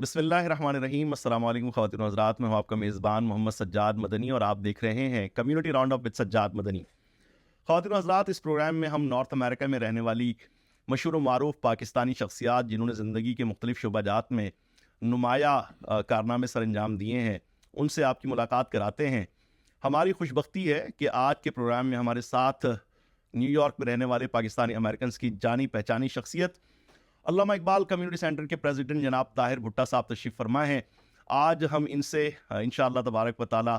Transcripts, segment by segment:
بسم اللہ الرحمن الرحیم۔ السلام علیکم خواتین و حضرات، میں ہوں آپ کا میزبان محمد سجاد مدنی اور آپ دیکھ رہے ہیں community round up with Sajjad مدنی۔ خواتین و حضرات، اس پروگرام میں ہم نارتھ امریکہ میں رہنے والی مشہور و معروف پاکستانی شخصیات جنہوں نے زندگی کے مختلف شعبہ جات میں نمایاں کارنامے سر انجام دیے ہیں، ان سے آپ کی ملاقات کراتے ہیں۔ ہماری خوش بختی ہے کہ آج کے پروگرام میں ہمارے ساتھ نیو یارک میں رہنے والے پاکستانی امریکنز کی جانی پہچانی شخصیت علامہ اقبال کمیونٹی سینٹر کے پریزیڈنٹ جناب طاہر بھٹا صاحب تشریف فرما ہیں۔ آج ہم ان سے انشاءاللہ تبارک و تعالیٰ،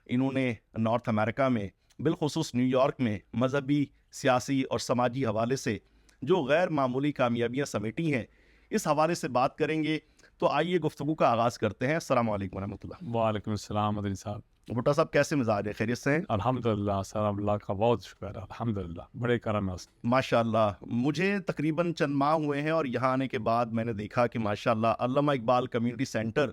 انہوں نے نارتھ امریکہ میں بالخصوص نیو یارک میں مذہبی، سیاسی اور سماجی حوالے سے جو غیر معمولی کامیابیاں سمیٹی ہیں، اس حوالے سے بات کریں گے۔ تو آئیے گفتگو کا آغاز کرتے ہیں۔ السلام علیکم ورحمۃ اللہ۔ وعلیکم السلام مدنی صاحب۔ بھٹا صاحب کیسے مزاج ہے؟ خیریت سے ہیں؟ الحمدللہ سر، اللہ کا بہت شکر ہے، الحمدللہ بڑے کرم ہے اس کی۔ ماشاء اللہ، مجھے تقریباً چند ماہ ہوئے ہیں اور یہاں آنے کے بعد میں نے دیکھا کہ ماشاء اللہ علامہ اقبال کمیونٹی سینٹر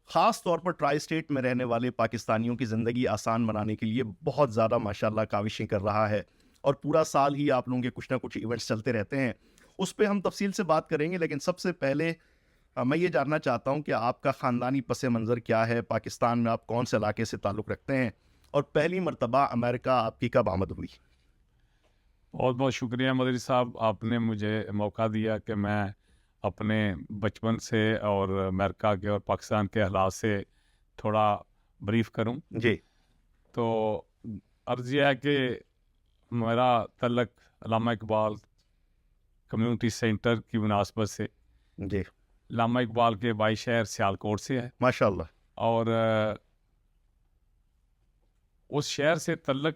خاص طور پر ٹرائی اسٹیٹ میں رہنے والے پاکستانیوں کی زندگی آسان بنانے کے لیے بہت زیادہ ماشاء اللہ کاوشیں کر رہا ہے، اور پورا سال ہی آپ لوگوں کے کچھ نہ کچھ ایونٹس چلتے رہتے ہیں۔ اس پہ ہم تفصیل سے بات کریں گے، لیکن سب سے پہلے میں یہ جاننا چاہتا ہوں کہ آپ کا خاندانی پس منظر کیا ہے؟ پاکستان میں آپ کون سے علاقے سے تعلق رکھتے ہیں، اور پہلی مرتبہ امریکہ آپ کی کب آمد ہوئی؟ بہت بہت شکریہ مدنی صاحب، آپ نے مجھے موقع دیا کہ میں اپنے بچپن سے اور امریکہ کے اور پاکستان کے حالات سے تھوڑا بریف کروں۔ جی تو عرض یہ ہے کہ میرا تعلق علامہ اقبال کمیونٹی سینٹر کی مناسبت سے جی علامہ اقبال کے بائی شہر سیالکوٹ سے ہے، ماشاء اللہ۔ اور اس شہر سے تعلق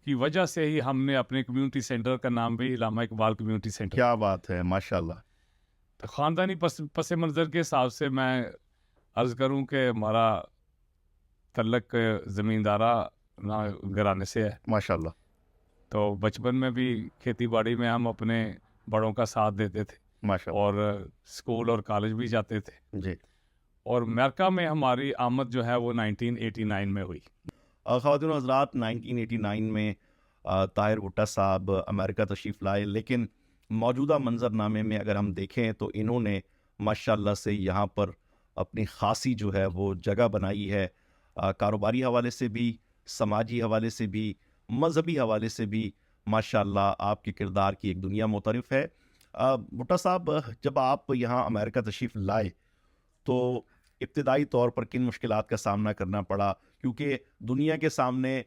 کی وجہ سے ہی ہم نے اپنے کمیونٹی سینٹر کا نام بھی علامہ اقبال کمیونٹی سینٹر۔ کیا بات ہے، ماشاء اللہ۔ تو خاندانی پس منظر کے حساب سے میں عرض کروں کہ ہمارا تعلق زمیندارہ گھرانے سے ہے۔ ماشاء اللہ تو بچپن میں بھی کھیتی باڑی میں ہم اپنے بڑوں کا ساتھ دیتے تھے، ماشاء اللہ۔ اور اسکول اور کالج بھی جاتے تھے۔ جی اور امریکہ میں ہماری آمد جو ہے وہ 1989 میں ہوئی۔ خواتین و حضرات، 1989 میں طاہر بھٹا صاحب امریکہ تشریف لائے، لیکن موجودہ منظر نامے میں اگر ہم دیکھیں تو انہوں نے ماشاء اللہ سے یہاں پر اپنی خاصی جو ہے وہ جگہ بنائی ہے، کاروباری حوالے سے بھی، سماجی حوالے سے بھی، مذہبی حوالے سے بھی ماشاء اللہ آپ کے کردار کی ایک دنیا متعارف ہے۔ بھٹا صاحب، جب آپ یہاں امریکہ تشریف لائے تو ابتدائی طور پر کن مشکلات کا سامنا کرنا پڑا؟ کیونکہ دنیا کے سامنے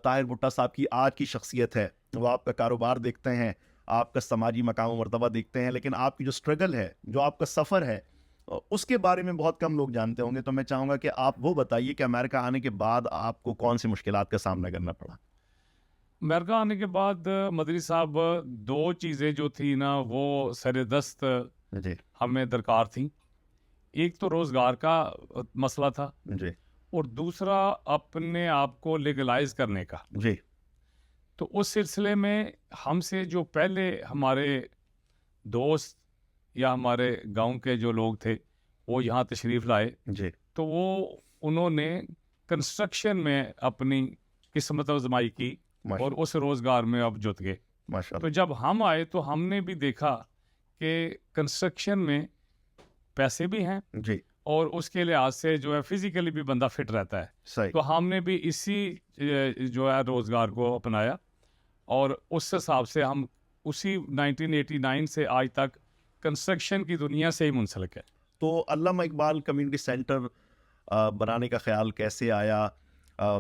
طاہر بھٹا صاحب کی آج کی شخصیت ہے، وہ آپ کا کاروبار دیکھتے ہیں، آپ کا سماجی مقام و مرتبہ دیکھتے ہیں، لیکن آپ کی جو سٹرگل ہے، جو آپ کا سفر ہے، اس کے بارے میں بہت کم لوگ جانتے ہوں گے۔ تو میں چاہوں گا کہ آپ وہ بتائیے کہ امریکہ آنے کے بعد آپ کو کون سی مشکلات کا سامنا کرنا پڑا؟ امریکہ آنے کے بعد مدنی صاحب دو چیزیں جو تھی نا وہ سر دست جی ہمیں درکار تھیں۔ ایک تو روزگار کا مسئلہ تھا، جی اور دوسرا اپنے آپ کو لیگلائز کرنے کا۔ جی تو اس سلسلے میں ہم سے جو پہلے ہمارے دوست یا ہمارے گاؤں کے جو لوگ تھے وہ یہاں تشریف لائے، جی تو انہوں نے کنسٹرکشن میں اپنی قسمت آزمائی کی اور اس روزگار میں اب جت گئے۔ ماشاء تو اللہ۔ جب ہم آئے تو ہم نے بھی دیکھا کہ کنسٹرکشن میں پیسے بھی ہیں، جی اور اس کے لحاظ سے جو ہے فزیکلی بھی بندہ فٹ رہتا ہے۔ صحیح۔ تو ہم نے بھی اسی جو ہے روزگار کو اپنایا، اور اس حساب سے ہم اسی 1989 سے آج تک کنسٹرکشن کی دنیا سے ہی منسلک ہے۔ تو علامہ اقبال کمیونٹی سینٹر بنانے کا خیال کیسے آیا؟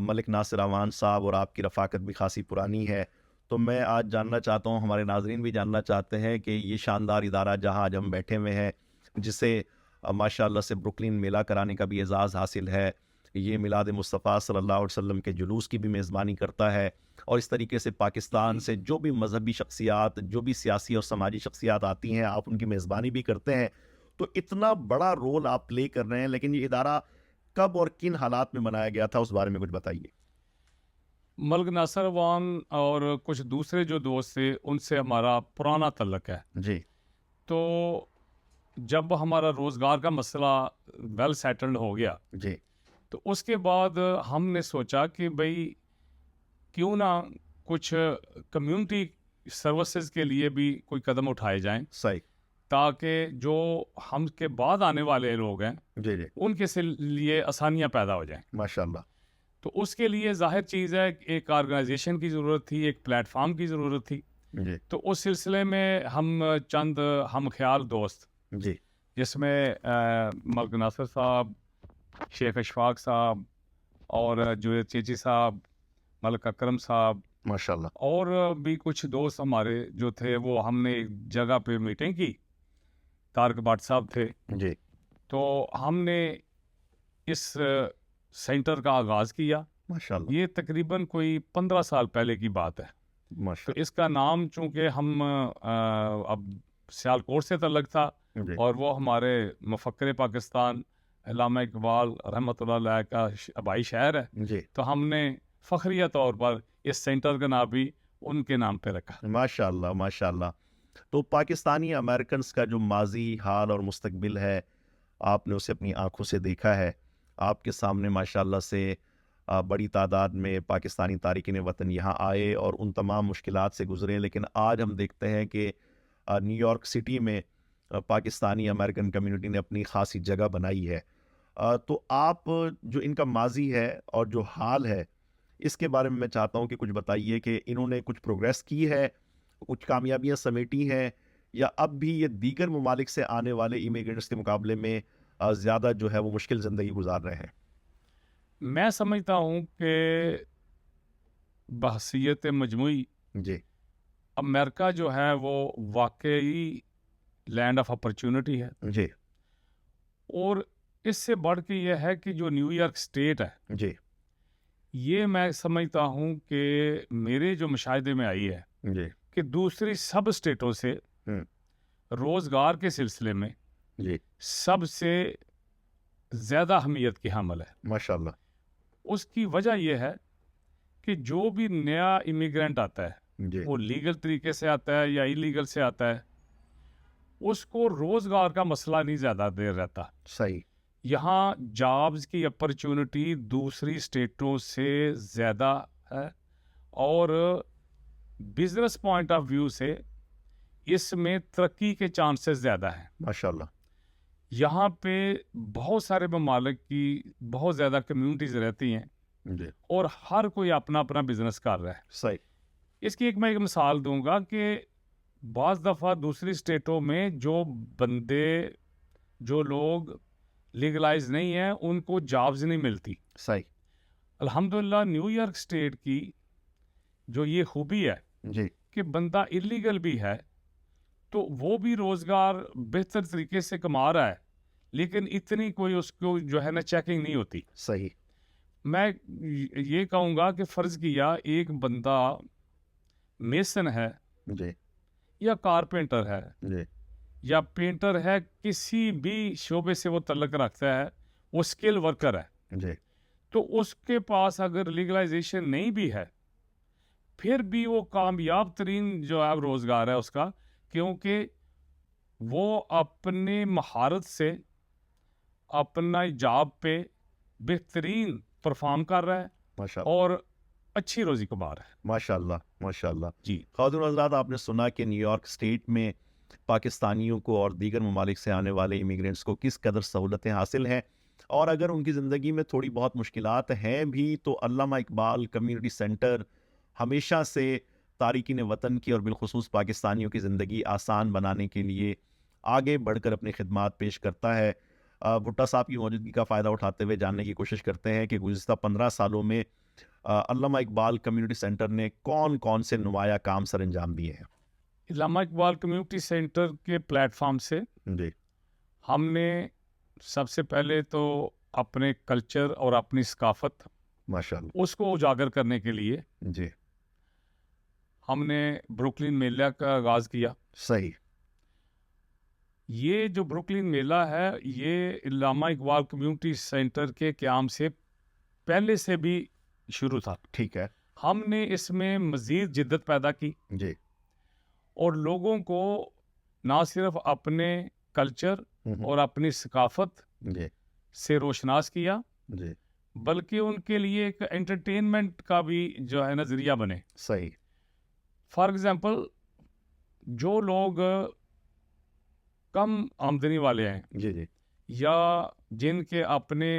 ملک ناصر اعوان صاحب اور آپ کی رفاقت بھی خاصی پرانی ہے، تو میں آج جاننا چاہتا ہوں، ہمارے ناظرین بھی جاننا چاہتے ہیں کہ یہ شاندار ادارہ جہاں آج ہم بیٹھے ہوئے ہیں، جسے ماشاء اللہ سے بروکلین میلہ کرانے کا بھی اعزاز حاصل ہے، یہ میلاد مصطفیٰ صلی اللہ علیہ وسلم کے جلوس کی بھی میزبانی کرتا ہے، اور اس طریقے سے پاکستان سے جو بھی مذہبی شخصیات، جو بھی سیاسی اور سماجی شخصیات آتی ہیں، آپ ان کی میزبانی بھی کرتے ہیں۔ تو اتنا بڑا رول آپ پلے کر رہے ہیں، لیکن یہ ادارہ کب اور کن حالات میں بنایا گیا تھا، اس بارے میں کچھ بتائیے۔ ملک ناصر اعوان اور کچھ دوسرے جو دوست تھے ان سے ہمارا پرانا تعلق ہے۔ جی تو جب ہمارا روزگار کا مسئلہ ویل سیٹلڈ ہو گیا، جی تو اس کے بعد ہم نے سوچا کہ بھئی کیوں نہ کچھ کمیونٹی سروسز کے لیے بھی کوئی قدم اٹھائے جائیں۔ صحیح۔ تاکہ جو ہم کے بعد آنے والے لوگ ہیں جی جی ان کے لیے آسانیاں پیدا ہو جائیں. ماشاء اللہ. تو اس کے لیے ظاہر چیز ہے کہ ایک آرگنائزیشن کی ضرورت تھی, ایک پلیٹ فارم کی ضرورت تھی. جی تو اس سلسلے میں ہم چند ہم خیال دوست, جی جس میں ملک ناصر صاحب, شیخ اشفاق صاحب اور جوید چیچی صاحب, ملک اکرم صاحب ماشاء اللہ. اور بھی کچھ دوست ہمارے جو تھے, وہ ہم نے ایک جگہ پہ میٹنگ کی. طارق بٹ صاحب تھے. جی تو ہم نے اس سینٹر کا آغاز کیا. ماشاء اللہ. یہ تقریباً کوئی 15 سال پہلے کی بات ہے. ماشاء تو اس کا نام چونکہ ہم اب سیالکوٹ سے تعلق تھا, اللہ. جی اور وہ ہمارے مفکر پاکستان علامہ اقبال رحمۃ اللہ علیہ کا آبائی شہر ہے, جی تو ہم نے فخریہ طور پر اس سینٹر کا نام بھی ان کے نام پہ رکھا. ماشاء اللہ ماشاء اللہ. تو پاکستانی امریکنز کا جو ماضی, حال اور مستقبل ہے, آپ نے اسے اپنی آنکھوں سے دیکھا ہے. آپ کے سامنے ماشاء اللہ سے بڑی تعداد میں پاکستانی تارکین وطن یہاں آئے اور ان تمام مشکلات سے گزرے, لیکن آج ہم دیکھتے ہیں کہ نیو یارک سٹی میں پاکستانی امریکن کمیونٹی نے اپنی خاصی جگہ بنائی ہے. تو آپ جو ان کا ماضی ہے اور جو حال ہے, اس کے بارے میں میں چاہتا ہوں کہ کچھ بتائیے کہ انہوں نے کچھ پروگریس کی ہے, کچھ کامیابیاں سمیٹی ہیں, یا اب بھی یہ دیگر ممالک سے آنے والے امیگرینٹس کے مقابلے میں زیادہ جو ہے وہ مشکل زندگی گزار رہے ہیں؟ میں سمجھتا ہوں کہ بحثیت مجموعی جی امریکہ جو ہے وہ واقعی لینڈ آف اپرچونٹی ہے. جی اور اس سے بڑھ کے یہ ہے کہ جو نیو یارک اسٹیٹ ہے, جی یہ میں سمجھتا ہوں کہ میرے جو مشاہدے میں آئی ہے جی کہ دوسری سب اسٹیٹوں سے روزگار کے سلسلے میں جی سب سے زیادہ اہمیت کی حامل ہے. ماشاء اللہ. اس کی وجہ یہ ہے کہ جو بھی نیا امیگرینٹ آتا ہے, جی وہ لیگل طریقے سے آتا ہے یا انلیگل سے آتا ہے, اس کو روزگار کا مسئلہ نہیں زیادہ دیر رہتا. صحیح. یہاں جابز کی اپرچونٹی دوسری اسٹیٹوں سے زیادہ ہے, اور بزنس پوائنٹ آف ویو سے اس میں ترقی کے چانسز زیادہ ہیں. ماشاء اللہ. یہاں پہ بہت سارے ممالک کی بہت زیادہ کمیونٹیز رہتی ہیں, جی اور ہر کوئی اپنا اپنا بزنس کر رہا ہے. صحیح. اس کی میں ایک مثال دوں گا کہ بعض دفعہ دوسری اسٹیٹوں میں جو بندے, جو لوگ لیگلائز نہیں ہیں, ان کو جابز نہیں ملتی. صحیح. الحمدللہ نیو یارک اسٹیٹ کی جو یہ خوبی ہے جی کہ بندہ انلیگل بھی ہے تو وہ بھی روزگار بہتر طریقے سے کما رہا ہے, لیکن اتنی کوئی اس کو جو ہے نا چیکنگ نہیں ہوتی. صحیح. میں یہ کہوں گا کہ فرض کیا ایک بندہ میسن ہے, جی یا کارپینٹر ہے, جی یا پینٹر ہے, کسی بھی شعبے سے وہ تعلق رکھتا ہے, وہ اسکل ورکر ہے, جی تو اس کے پاس اگر لیگلائزیشن نہیں بھی ہے, پھر بھی وہ کامیاب ترین جو ہے روزگار ہے اس کا, کیونکہ وہ اپنے مہارت سے اپنا جاب پہ بہترین پرفارم کر رہا ہے ماشاء اللہ. اور اچھی روزی کما رہا ہے. ماشاء اللہ ماشاء اللہ. جی خواتین و حضرات, آپ نے سنا کہ نیو یارک اسٹیٹ میں پاکستانیوں کو اور دیگر ممالک سے آنے والے امیگرینٹس کو کس قدر سہولتیں حاصل ہیں, اور اگر ان کی زندگی میں تھوڑی بہت مشکلات ہیں بھی تو علامہ اقبال کمیونٹی سینٹر ہمیشہ سے تارکین وطن کی اور بالخصوص پاکستانیوں کی زندگی آسان بنانے کے لیے آگے بڑھ کر اپنی خدمات پیش کرتا ہے. بھٹا صاحب کی موجودگی کا فائدہ اٹھاتے ہوئے جاننے کی کوشش کرتے ہیں کہ گزشتہ 15 سالوں میں علامہ اقبال کمیونٹی سینٹر نے کون کون سے نمایاں کام سر انجام دیے ہیں. علامہ اقبال کمیونٹی سینٹر کے پلیٹ فارم سے جی ہم نے سب سے پہلے تو اپنے کلچر اور اپنی ثقافت ماشاء اللہ. اس کو اجاگر کرنے کے لیے جی ہم نے بروکلین میلہ کا آغاز کیا. صحیح. یہ جو بروکلین میلہ ہے یہ علامہ اقبال کمیونٹی سینٹر کے قیام سے پہلے سے بھی شروع تھا. ٹھیک ہے. ہم نے اس میں مزید جدت پیدا کی جی اور لوگوں کو نہ صرف اپنے کلچر اور اپنی ثقافت جی سے روشناس کیا, جی بلکہ ان کے لیے ایک انٹرٹینمنٹ کا بھی جو ہے نظریہ بنے. صحیح. فار ایگزامپل جو لوگ کم آمدنی والے ہیں جی جی یا جن کے اپنے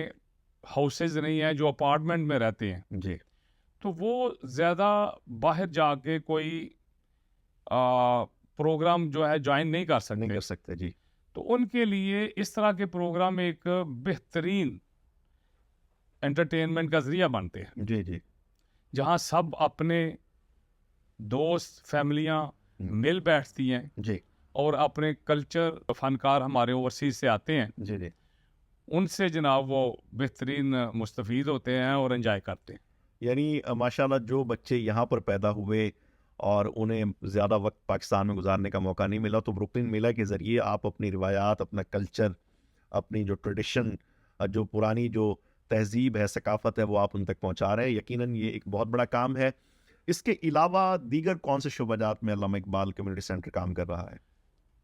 ہاؤسز نہیں ہیں، جو اپارٹمنٹ میں رہتے ہیں، جی تو وہ زیادہ باہر جا کے کوئی پروگرام جو ہے جوائن نہیں کر نہیں سکتے. کر سکتے. جی تو ان کے لیے اس طرح کے پروگرام ایک بہترین انٹرٹینمنٹ کا ذریعہ بنتے ہیں، جی جی جہاں سب اپنے دوست فیملیاں مل بیٹھتی ہیں جی اور اپنے کلچر فنکار ہمارے اوورسیز سے آتے ہیں، جی جی. ان سے جناب وہ بہترین مستفید ہوتے ہیں اور انجوائے کرتے ہیں. یعنی ماشاءاللہ جو بچے یہاں پر پیدا ہوئے اور انہیں زیادہ وقت پاکستان میں گزارنے کا موقع نہیں ملا، تو بروکلن میلہ کے ذریعے آپ اپنی روایات، اپنا کلچر، اپنی جو ٹریڈیشن، جو پرانی جو تہذیب ہے، ثقافت ہے، وہ آپ ان تک پہنچا رہے ہیں. یقیناً یہ ایک بہت بڑا کام ہے. اس کے علاوہ دیگر کون سے شعبہ جات میں علامہ اقبال کمیونٹی سینٹر کام کر رہا ہے؟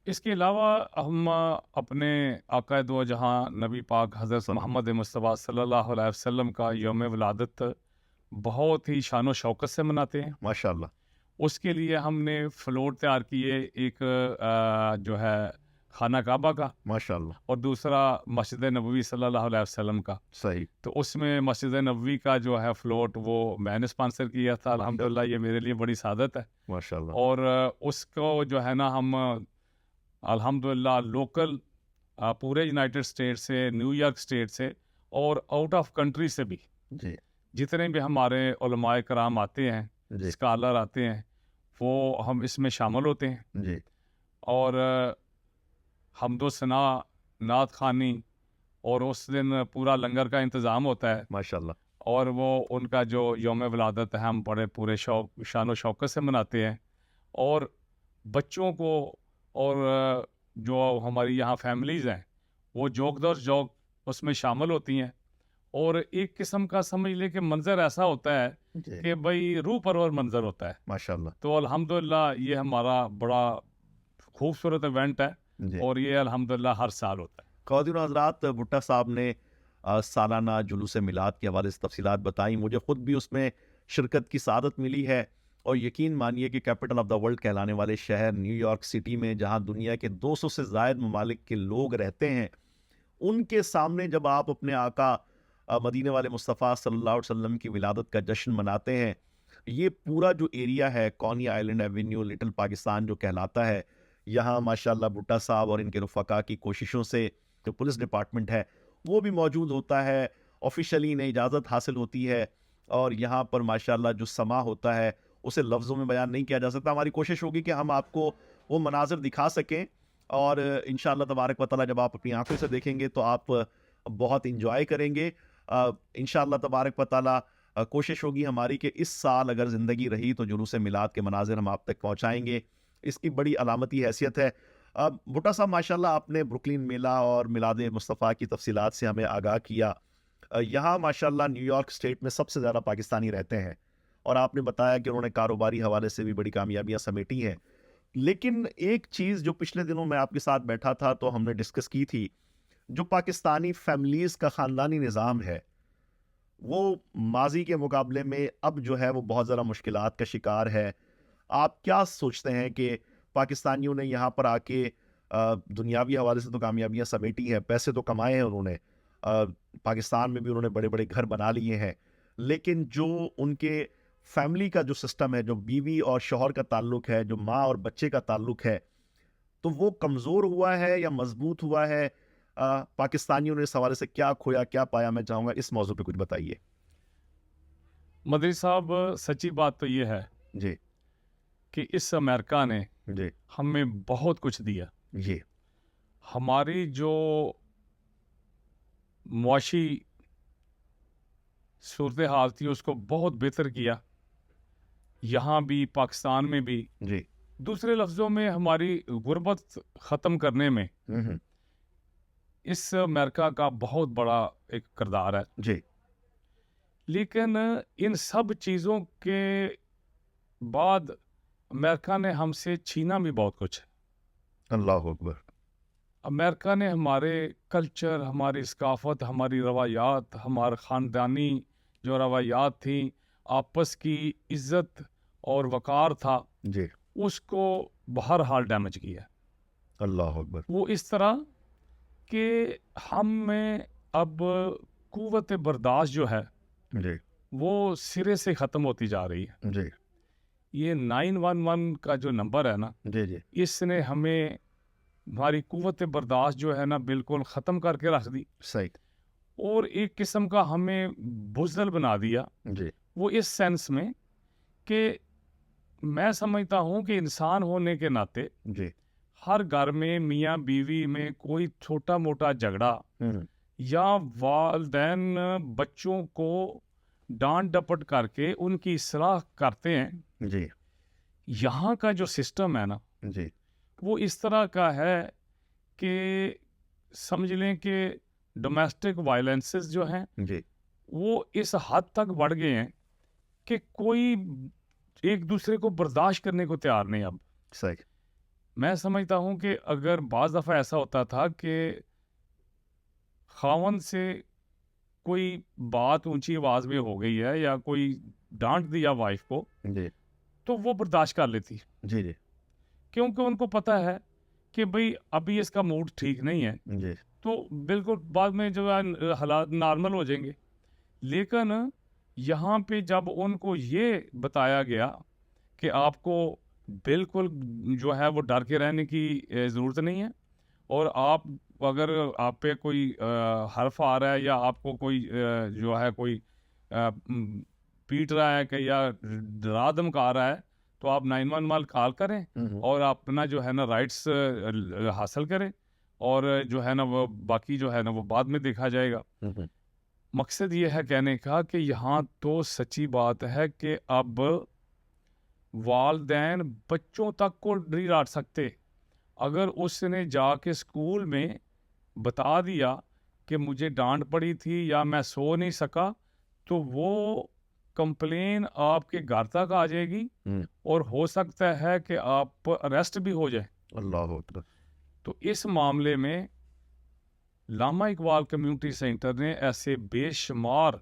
اس کے علاوہ ہم اپنے آقا دو جہاں نبی پاک حضرت محمد مصطفیٰ صلی اللہ علیہ وسلم کا یوم ولادت بہت ہی شان و شوکت سے مناتے ہیں. ماشاءاللہ. اس کے لیے ہم نے فلوٹ تیار کیے، ایک جو ہے خانہ کعبہ کا، ماشاءاللہ. اور دوسرا مسجد نبوی صلی اللہ علیہ وسلم کا. صحیح. تو اس میں مسجد نبوی کا جو ہے فلوٹ وہ میں نے اسپانسر کیا تھا. الحمدللہ یہ میرے لیے بڑی سعادت ہے. ماشاءاللہ. اور اس کو جو ہے نا ہم الحمدللہ لوکل پورے یونائٹڈ اسٹیٹ سے، نیو یارک اسٹیٹ سے اور آؤٹ آف کنٹری سے بھی جی جتنے بھی ہمارے علماء کرام آتے ہیں، جی اسکالر آتے ہیں، وہ ہم اس میں شامل ہوتے ہیں. جی اور حمد و ثنا، نعت خوانی، اور اس دن پورا لنگر کا انتظام ہوتا ہے. ماشاءاللہ. اور وہ ان کا جو یوم ولادت ہے ہم بڑے پورے شان و شوکت سے مناتے ہیں. اور بچوں کو اور جو ہماری یہاں فیملیز ہیں وہ جوک در جوک اس میں شامل ہوتی ہیں. اور ایک قسم کا سمجھ لے کہ منظر ایسا ہوتا ہے جی کہ بھئی روح پرور منظر ہوتا ہے. ماشاءاللہ. تو الحمدللہ یہ ہمارا بڑا خوبصورت ایونٹ ہے، جی. اور یہ الحمدللہ ہر سال ہوتا ہے. خواتین و حضرات، بھٹا صاحب نے سالانہ جلوس میلاد کے حوالے سے تفصیلات بتائیں. مجھے خود بھی اس میں شرکت کی سعادت ملی ہے، اور یقین مانیے کہ کیپٹل آف دا ورلڈ کہلانے والے شہر نیو یارک سٹی میں، جہاں دنیا کے 200 سے زائد ممالک کے لوگ رہتے ہیں، ان کے سامنے جب آپ اپنے آقا مدینے والے مصطفیٰ صلی اللہ علیہ وسلم کی ولادت کا جشن مناتے ہیں، یہ پورا جو ایریا ہے کونی آئلینڈ ایونیو، لٹل پاکستان جو کہلاتا ہے، یہاں ماشاءاللہ بھٹا صاحب اور ان کے رفقا کی کوششوں سے جو پولیس ڈپارٹمنٹ ہے وہ بھی موجود ہوتا ہے. آفیشلی انہیں اجازت حاصل ہوتی ہے، اور یہاں پر ماشاءاللہ جو سما ہوتا ہے اسے لفظوں میں بیان نہیں کیا جا سکتا. ہماری کوشش ہوگی کہ ہم آپ کو وہ مناظر دکھا سکیں، اور انشاءاللہ تبارک و تعالیٰ جب آپ اپنی آنکھوں سے دیکھیں گے تو آپ بہت انجوائے کریں گے. انشاءاللہ تبارک و تعالیٰ کوشش ہوگی ہماری کہ اس سال اگر زندگی رہی تو جلوس میلاد کے مناظر ہم آپ تک پہنچائیں گے. اس کی بڑی علامتی حیثیت ہے. بھٹا صاحب ماشاءاللہ آپ نے بروکلن میلہ اور میلاد مصطفیٰ کی تفصیلات سے ہمیں آگاہ کیا. یہاں ماشاءاللہ نیو یارک اسٹیٹ میں سب سے زیادہ پاکستانی رہتے ہیں، اور آپ نے بتایا کہ انہوں نے کاروباری حوالے سے بھی بڑی کامیابیاں سمیٹی ہیں. لیکن ایک چیز جو پچھلے دنوں میں آپ کے ساتھ بیٹھا تھا تو ہم نے ڈسکس کی تھی، جو پاکستانی فیملیز کا خاندانی نظام ہے وہ ماضی کے مقابلے میں اب جو ہے وہ بہت زیادہ مشکلات کا شکار ہے. آپ کیا سوچتے ہیں کہ پاکستانیوں نے یہاں پر آ کے دنیاوی حوالے سے تو کامیابیاں سمیٹی ہیں، پیسے تو کمائے ہیں انہوں نے، پاکستان میں بھی انہوں نے بڑے بڑے گھر بنا لیے ہیں، لیکن جو ان کے فیملی کا جو سسٹم ہے، جو بیوی اور شوہر کا تعلق ہے، جو ماں اور بچے کا تعلق ہے، تو وہ کمزور ہوا ہے یا مضبوط ہوا ہے؟ پاکستانیوں نے اس حوالے سے کیا کھویا کیا پایا؟ میں چاہوں گا اس موضوع پہ کچھ بتائیے. مدری صاحب، سچی بات تو یہ ہے جی کہ اس امریکہ نے جی ہمیں بہت کچھ دیا. جی ہماری جو معاشی صورتحال تھی اس کو بہت بہتر کیا، یہاں بھی پاکستان میں بھی. جی دوسرے لفظوں میں ہماری غربت ختم کرنے میں اس امریکہ کا بہت بڑا ایک کردار ہے. جی لیکن ان سب چیزوں کے بعد امریکہ نے ہم سے چھینا بھی بہت کچھ ہے. اللہ اکبر. امریکہ نے ہمارے کلچر، ہماری ثقافت، ہماری روایات، ہمارے خاندانی جو روایات تھیں، آپس کی عزت اور وقار تھا، جی اس کو بہرحال ڈیمیج کیا. اللہ اکبر. وہ اس طرح کہ ہم میں اب قوت برداشت جو ہے جی وہ سرے سے ختم ہوتی جا رہی ہے. جی یہ 911 کا جو نمبر ہے نا، جی جی اس نے ہمیں ہماری قوت برداشت جو ہے نا بالکل ختم کر کے رکھ دی، صحیح. اور ایک قسم کا ہمیں بزدل بنا دیا. جی وہ اس سینس میں کہ میں سمجھتا ہوں کہ انسان ہونے کے ناطے جی ہر گھر میں میاں بیوی میں کوئی چھوٹا موٹا جھگڑا یا والدین بچوں کو ڈانٹ ڈپٹ کر کے ان کی اصلاح کرتے ہیں. جی یہاں کا جو سسٹم ہے نا جی وہ اس طرح کا ہے کہ سمجھ لیں کہ ڈومیسٹک وائلنسز جو ہیں جی وہ اس حد تک بڑھ گئے ہیں کہ کوئی ایک دوسرے کو برداشت کرنے کو تیار نہیں. اب صحیح. میں سمجھتا ہوں کہ اگر بعض دفعہ ایسا ہوتا تھا کہ خاوند سے کوئی بات اونچی آواز میں ہو گئی ہے یا کوئی ڈانٹ دیا وائف کو جی تو وہ برداشت کر لیتی، جی جی کیونکہ ان کو پتہ ہے کہ بھئی ابھی اس کا موڈ ٹھیک نہیں ہے، جی تو بالکل بعد میں جو ہے حالات نارمل ہو جائیں گے. لیکن یہاں پہ جب ان کو یہ بتایا گیا کہ آپ کو بالکل جو ہے وہ ڈر کے رہنے کی ضرورت نہیں ہے، اور آپ اگر آپ پہ کوئی حرف آ رہا ہے یا آپ کو کوئی جو ہے کوئی پیٹ رہا ہے کہ یا ڈرا دھمکا رہا ہے تو آپ 911 کال کریں اور اپنا جو ہے نا رائٹس حاصل کریں، اور جو ہے نا وہ باقی جو ہے نا وہ بعد میں دیکھا جائے گا. مقصد یہ ہے کہنے کا کہ یہاں تو سچی بات ہے کہ اب والدین بچوں تک کو نہیں ڈانٹ سکتے. اگر اس نے جا کے اسکول میں بتا دیا کہ مجھے ڈانٹ پڑی تھی یا میں سو نہیں سکا تو وہ کمپلین آپ کے گھر تک آ جائے گی اور ہو سکتا ہے کہ آپ اریسٹ بھی ہو جائے. اللہ اکبر. تو اس معاملے میں علامہ اقبال کمیونٹی سینٹر نے ایسے بے شمار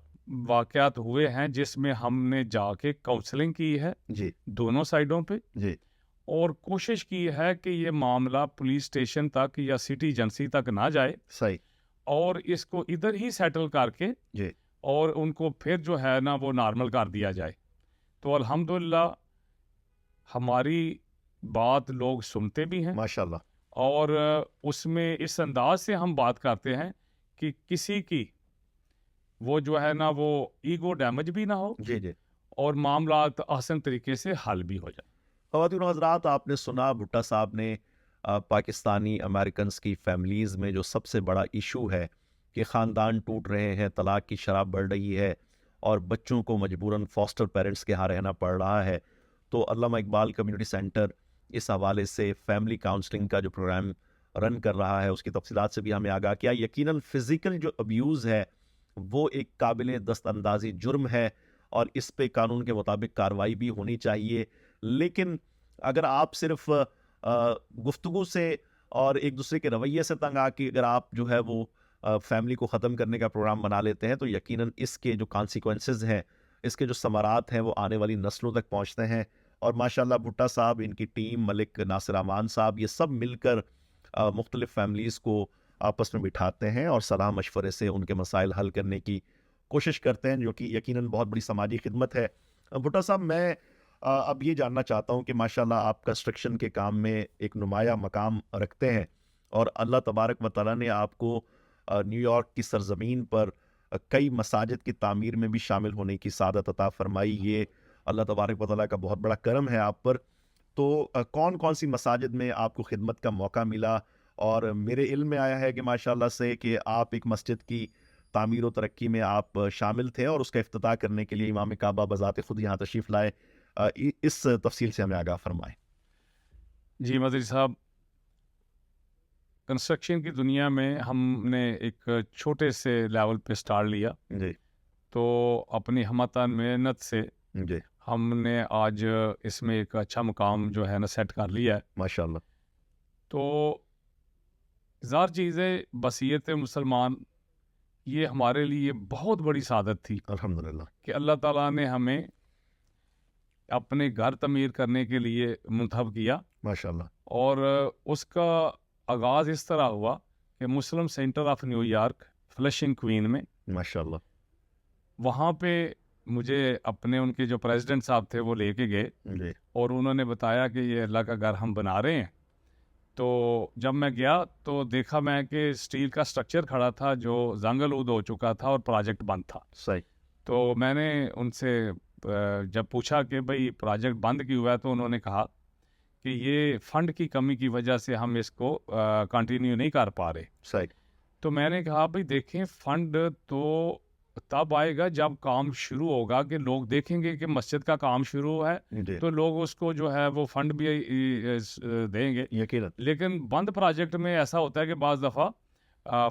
واقعات ہوئے ہیں جس میں ہم نے جا کے کاؤنسلنگ کی ہے جی دونوں سائڈوں پہ، جی اور کوشش کی ہے کہ یہ معاملہ پولیس اسٹیشن تک یا سٹی ایجنسی تک نہ جائے، صحیح. اور اس کو ادھر ہی سیٹل کر کے جی اور ان کو پھر جو ہے نا وہ نارمل کر دیا جائے. تو الحمدللہ ہماری بات لوگ سنتے بھی ہیں، ماشاء اللہ. اور اس میں اس انداز سے ہم بات کرتے ہیں کہ کسی کی وہ جو ہے نا وہ ایگو ڈیمیج بھی نہ ہو جی جی. اور معاملات آسان طریقے سے حل بھی ہو جائے. خواتین و حضرات، آپ نے سنا بھٹا صاحب نے پاکستانی امریکنز کی فیملیز میں جو سب سے بڑا ایشو ہے کہ خاندان ٹوٹ رہے ہیں، طلاق کی شرح بڑھ رہی ہے اور بچوں کو مجبوراً فاسٹر پیرنٹس کے ہاں رہنا پڑ رہا ہے. تو علامہ اقبال کمیونٹی سینٹر اس حوالے سے فیملی کاؤنسلنگ کا جو پروگرام رن کر رہا ہے اس کی تفصیلات سے بھی ہمیں آگاہ کیا. یقیناً فزیکل جو ابیوز ہے وہ ایک قابل دست اندازی جرم ہے اور اس پہ قانون کے مطابق کارروائی بھی ہونی چاہیے. لیکن اگر آپ صرف گفتگو سے اور ایک دوسرے کے رویے سے تنگ آ کے اگر آپ جو ہے وہ فیملی کو ختم کرنے کا پروگرام بنا لیتے ہیں تو یقیناً اس کے جو کانسیکوینسز ہیں، اس کے جو ثمرات ہیں وہ آنے والی نسلوں تک پہنچتے ہیں. اور ماشاءاللہ بھٹا صاحب، ان کی ٹیم، ملک ناصر امان صاحب، یہ سب مل کر مختلف فیملیز کو آپس میں بٹھاتے ہیں اور صلاح مشورے سے ان کے مسائل حل کرنے کی کوشش کرتے ہیں، جو کہ یقیناً بہت بڑی سماجی خدمت ہے. بھٹا صاحب، میں اب یہ جاننا چاہتا ہوں کہ ماشاءاللہ آپ کنسٹرکشن کے کام میں ایک نمایاں مقام رکھتے ہیں اور اللہ تبارک و تعالیٰ نے آپ کو نیو یارک کی سرزمین پر کئی مساجد کی تعمیر میں بھی شامل ہونے کی سعادت عطا فرمائی. یہ اللہ تبارک و تعالیٰ کا بہت بڑا کرم ہے آپ پر. تو کون کون سی مساجد میں آپ کو خدمت کا موقع ملا؟ اور میرے علم میں آیا ہے کہ ماشاءاللہ سے کہ آپ ایک مسجد کی تعمیر و ترقی میں آپ شامل تھے اور اس کا افتتاح کرنے کے لیے امام کعبہ بذات خود یہاں تشریف لائے. اس تفصیل سے ہمیں آگاہ فرمائیں. جی مدری صاحب، کنسٹرکشن کی دنیا میں ہم نے ایک چھوٹے سے لیول پہ سٹارٹ لیا، جی تو اپنی ہمتان محنت سے جی ہم نے آج اس میں ایک اچھا مقام جو ہے نا سیٹ کر لیا ہے. ماشاءاللہ. تو ظاہر چیز ہے، بصیرت مسلمان یہ ہمارے لیے بہت بڑی سعادت تھی الحمدللہ. کہ اللہ تعالیٰ نے ہمیں اپنے گھر تعمیر کرنے کے لیے منتخب کیا، ماشاءاللہ. اور اس کا آغاز اس طرح ہوا کہ مسلم centre of New York Flushing Queen میں، ماشاءاللہ وہاں پہ مجھے اپنے ان کے جو پریزیڈنٹ صاحب تھے وہ لے کے گئے جی اور انہوں نے بتایا کہ یہ اللہ کا گھر ہم بنا رہے ہیں. تو جب میں گیا تو دیکھا میں کہ اسٹیل کا سٹرکچر کھڑا تھا جو زنگ آلود ہو چکا تھا اور پروجیکٹ بند تھا. صحیح. تو میں نے ان سے جب پوچھا کہ بھئی پروجیکٹ بند کیوں ہوا ہے تو انہوں نے کہا کہ یہ فنڈ کی کمی کی وجہ سے ہم اس کو کنٹینیو نہیں کر پا رہے. صحیح. تو میں نے کہا بھئی دیکھیں فنڈ تو تب آئے گا جب کام شروع ہوگا کہ لوگ دیکھیں گے کہ مسجد کا کام شروع ہے جی تو لوگ اس کو جو ہے وہ فنڈ بھی دیں گے. یقیناً. لیکن بند پروجیکٹ میں ایسا ہوتا ہے کہ بعض دفعہ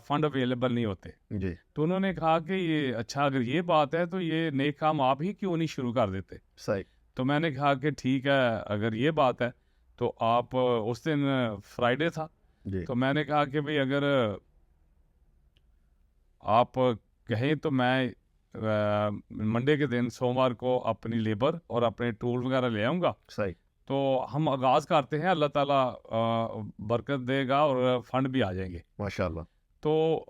فنڈ اویلیبل نہیں ہوتے. جی تو انہوں نے کہا کہ یہ اچھا اگر یہ بات ہے تو یہ نیک کام آپ ہی کیوں نہیں شروع کر دیتے. صحیح. تو میں نے کہا کہ ٹھیک ہے اگر یہ بات ہے تو آپ اس دن فرائیڈے تھا جی تو میں نے کہا کہ بھئی اگر آپ کہیں تو میں منڈے کے دن سوموار کو اپنی لیبر اور اپنے ٹول وغیرہ لے آؤں گا. صحیح. تو ہم آغاز کرتے ہیں، اللہ تعالیٰ برکت دے گا اور فنڈ بھی آ جائیں گے. ماشاءاللہ. تو